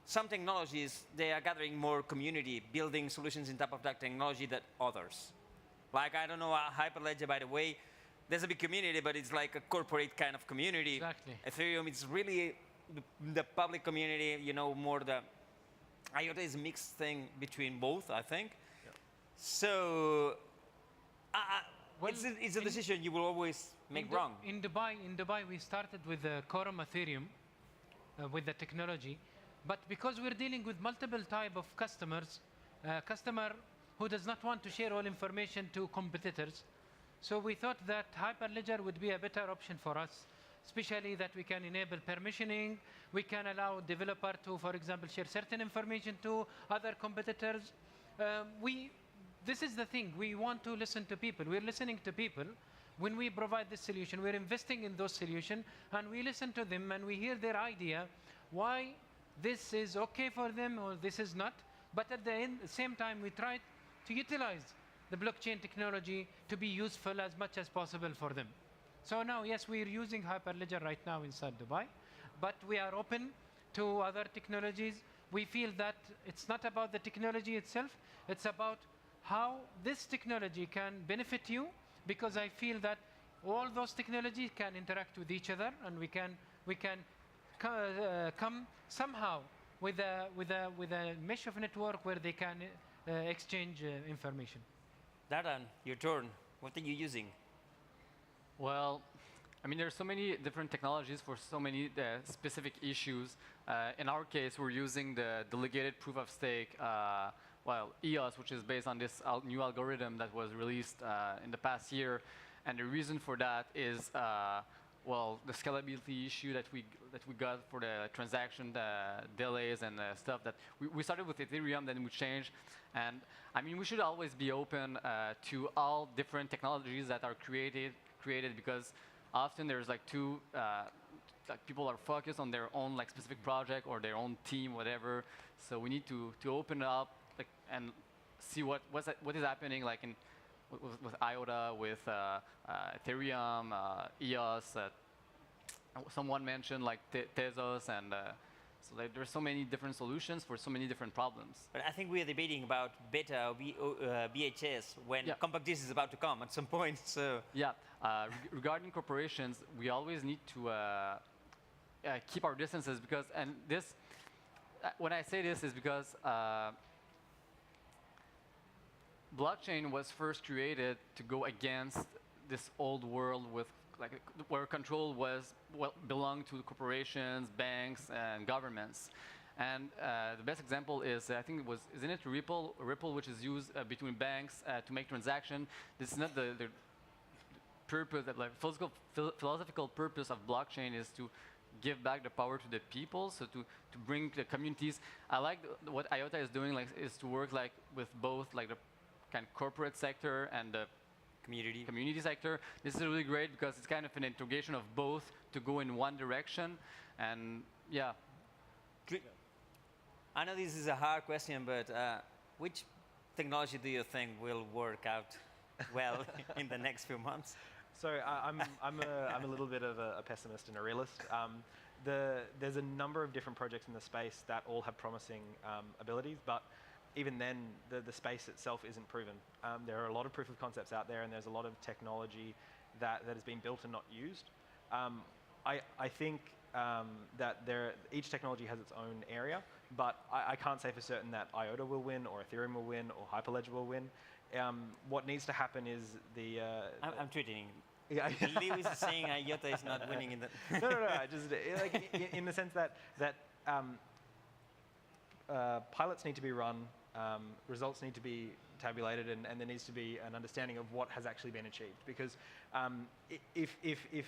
some technologies, they are gathering more community, building solutions on top of that technology than others. Like, I don't know, Hyperledger, by the way, there's a big community, but it's like a corporate kind of community. Exactly. Ethereum, it's really the public community, more the IOTA is a mixed thing between both, I think. Yep. So, Well, it's a decision you will always make wrong. In Dubai, we started with Quorum Ethereum, with the technology, but because we're dealing with multiple type of customers, customer who does not want to share all information to competitors, so we thought that Hyperledger would be a better option for us, especially that we can enable permissioning, we can allow developer to, for example, share certain information to other competitors. This is the thing, we want to listen to people. We're listening to people. When we provide this solution, we're investing in those solutions, and we listen to them, and we hear their idea, why this is okay for them or this is not. But at the same time, we try to utilize the blockchain technology to be useful as much as possible for them. So now, yes, we're using Hyperledger right now inside Dubai, but we are open to other technologies. We feel that it's not about the technology itself, it's about how this technology can benefit you, because I feel that all those technologies can interact with each other, and we can come somehow with a mesh of network where they can exchange information. Dardan, your turn. What are you using? Well, I mean, there's so many different technologies for so many specific issues. In our case, we're using the delegated proof of stake, EOS, which is based on this new algorithm that was released in the past year. And the reason for that is, the scalability issue that we got for the transaction, the delays and stuff that we started with Ethereum, then we changed. And I mean, we should always be open to all different technologies that are created because often there's people are focused on their own specific project or their own team, whatever. So we need to open it up and see what is happening, like with IOTA, with Ethereum, EOS. Someone mentioned like Tezos, and so there's so many different solutions for so many different problems. But I think we are debating about beta or BHS when Yeah. compact disk is about to come at some point. So Yeah, regarding corporations, we always need to keep our distances because, and this, when I say this is because blockchain was first created to go against this old world with like where control was belonged to corporations, banks, and governments. And the best example is, I think it was, isn't it Ripple, which is used between banks to make transaction. This is not the purpose, like philosophical purpose of blockchain is to give back the power to the people, so to bring the communities. I like what IOTA is doing, like, is to work like with both like the kind of corporate sector and the community sector. This is really great because it's kind of an integration of both to go in one direction, and yeah. I know this is a hard question, but which technology do you think will work out well in the next few months? So I'm a little bit of a pessimist and a realist. There's a number of different projects in the space that all have promising abilities, but even then, the space itself isn't proven. There are a lot of proof of concepts out there, and there's a lot of technology that has been built and not used. I think that each technology has its own area, but I can't say for certain that IOTA will win, or Ethereum will win, or Hyperledger will win. What needs to happen is I'm tweeting. Yeah. Lewis is saying IOTA is not winning in the. No. Just like in the sense that pilots need to be run, results need to be tabulated, and there needs to be an understanding of what has actually been achieved. Because if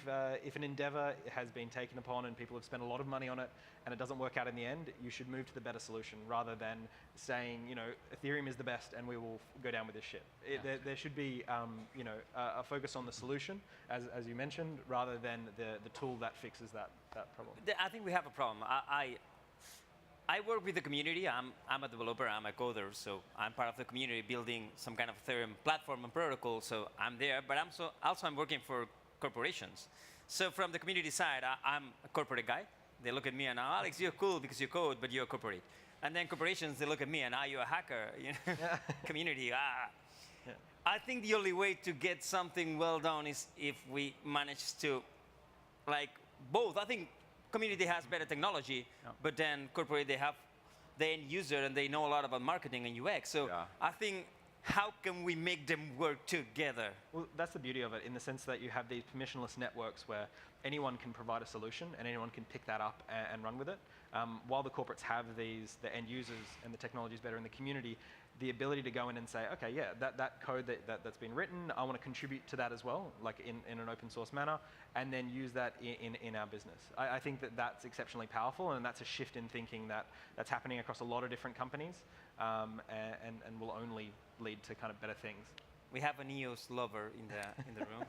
an endeavor has been taken upon and people have spent a lot of money on it and it doesn't work out in the end, you should move to the better solution rather than saying, Ethereum is the best and we will go down with this shit. There should be a focus on the solution, as you mentioned, rather than the tool that fixes that problem. I think we have a problem. I work with the community. I'm a developer. I'm a coder, so I'm part of the community building some kind of Ethereum platform and protocol. So I'm there, but I'm working for corporations. So from the community side, I'm a corporate guy. They look at me and Alex, you're cool because you code, but you're corporate. And then corporations, they look at me and you're a hacker. Community. Yeah. I think the only way to get something well done is if we manage to, like both. I think community has better technology, but then corporate, they have the end user and they know a lot about marketing and UX. So I think, how can we make them work together? Well, that's the beauty of it, in the sense that you have these permissionless networks where anyone can provide a solution and anyone can pick that up and run with it. While the corporates have the end users and the technology is better in the community, the ability to go in and say, okay, yeah, that code that's been written, I want to contribute to that as well, like in an open source manner, and then use that in our business. I think that's exceptionally powerful, and that's a shift in thinking that's happening across a lot of different companies, and will only lead to kind of better things. We have an EOS lover in the room.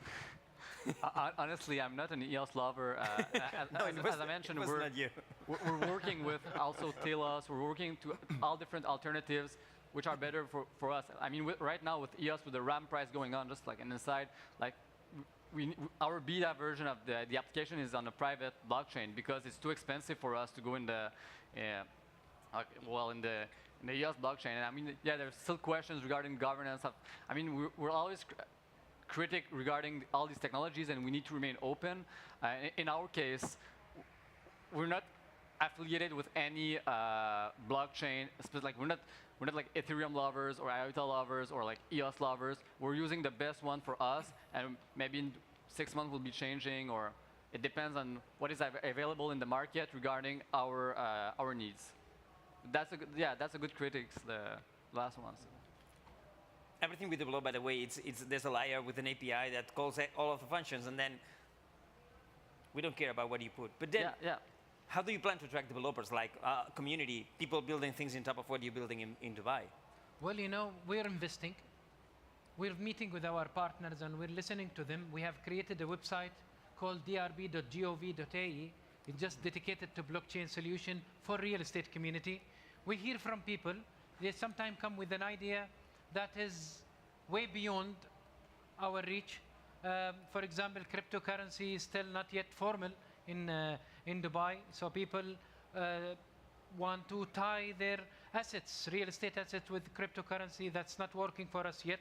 Honestly, I'm not an EOS lover. As I mentioned, we're working with also Telos. We're working to all different alternatives which are better for us. I mean, right now with EOS, with the RAM price going on, just like an inside, like our beta version of the application is on a private blockchain because it's too expensive for us to go in the in the EOS blockchain. And I mean, yeah, there's still questions regarding governance. I mean, we're always critic regarding all these technologies, and we need to remain open. In our case, we're not affiliated with any blockchain. Like we're not like Ethereum lovers or IOTA lovers or like EOS lovers. We're using the best one for us, and maybe in 6 months we'll be changing, or it depends on what is available in the market regarding our needs. That's a good critics, the last ones. Everything we develop, by the way, there's a layer with an API that calls all of the functions, and then we don't care about what you put. But then, how do you plan to attract developers, like community, people building things on top of what you're building in Dubai? Well, we're investing. We're meeting with our partners and we're listening to them. We have created a website called drb.gov.ae. It's just dedicated to blockchain solution for real estate community. We hear from people. They sometimes come with an idea. that is way beyond our reach. For example, cryptocurrency is still not yet formal in Dubai, so people want to tie their assets, real estate assets, with cryptocurrency. That's not working for us yet.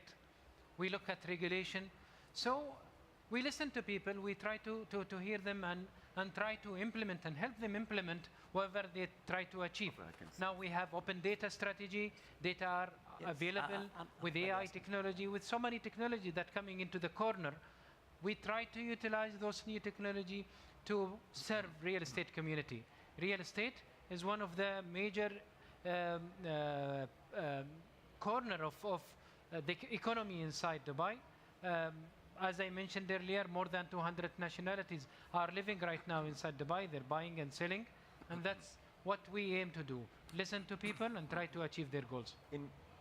We look at regulation. So we listen to people, we try to hear them and try to implement and help them implement whatever they try to achieve. Now we have open data strategy, data are available with AI technology, with so many technology that coming into the corner. We try to utilize those new technology to serve real estate community. Real estate is one of the major corner of the economy inside Dubai. As I mentioned earlier, more than 200 nationalities are living right now inside Dubai. They're buying and selling, and that's what we aim to do. Listen to people and try to achieve their goals.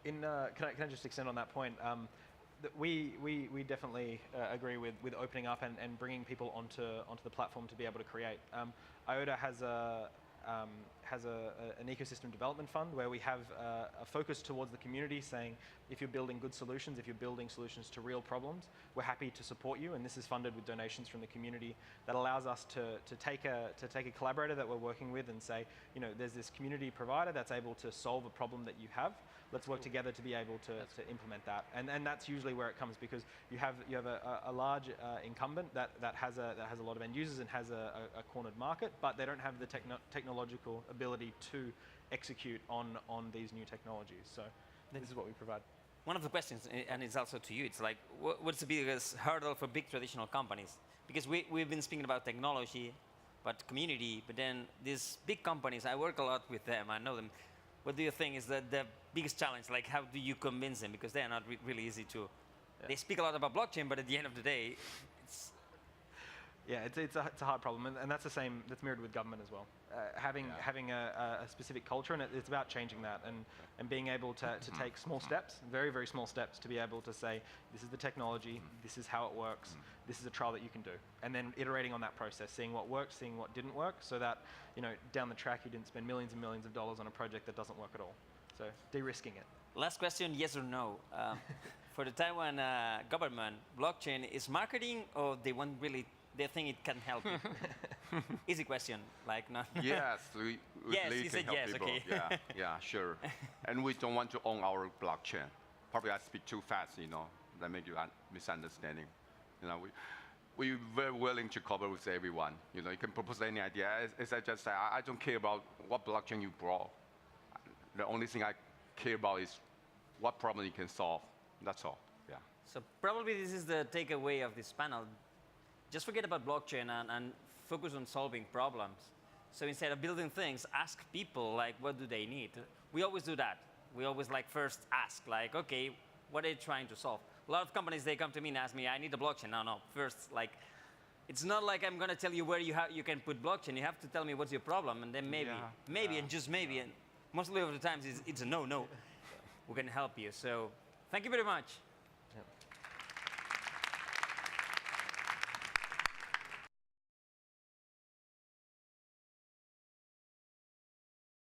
Can I just extend on that point? We definitely agree with opening up and bringing people onto the platform to be able to create. IOTA has an ecosystem development fund where we have a focus towards the community, saying if you're building good solutions, if you're building solutions to real problems, we're happy to support you. And this is funded with donations from the community that allows us to take a collaborator that we're working with and say, there's this community provider that's able to solve a problem that you have. Let's work together to be able to implement that. And that's usually where it comes, because you have a large incumbent that has a lot of end users and has a cornered market, but they don't have the technological ability to execute on these new technologies. So this is what we provide. One of the questions, and it's also to you, it's like, what's the biggest hurdle for big traditional companies? Because we've been speaking about technology, but community, but then these big companies, I work a lot with them, I know them. What do you think is the biggest challenge? Like, how do you convince them? Because they are not really easy to. Yeah. They speak a lot about blockchain, but at the end of the day, it's. Yeah, it's a hard problem, and that's the same. That's mirrored with government as well. Having a specific culture, and it's about changing that and being able to take small steps, very, very small steps, to be able to say, this is the technology, this is how it works, this is a trial that you can do, and then iterating on that process, seeing what worked, seeing what didn't work, so that down the track you didn't spend millions and millions of dollars on a project that doesn't work at all. So de-risking it. Last question, yes or no? For the Taiwan government, blockchain is marketing, or they think it can help you? Easy question, like not. Yes, we yes, really he can said help yes, people. okay. Yeah, sure. And we don't want to own our blockchain. Probably I speak too fast, that make you misunderstanding. We're very willing to cover with everyone. You can propose any idea. As I just said, I don't care about what blockchain you brought. The only thing I care about is what problem you can solve. That's all. Yeah. So probably this is the takeaway of this panel. Just forget about blockchain and focus on solving problems. So instead of building things, ask people, like, what do they need? We always do that. We always first ask, okay, what are they trying to solve? A lot of companies, they come to me and ask me, I need a blockchain. No, first, it's not like I'm going to tell you where you can put blockchain. You have to tell me what's your problem, and then maybe, and just maybe, and mostly of the times it's a no. We're going to help you. So thank you very much.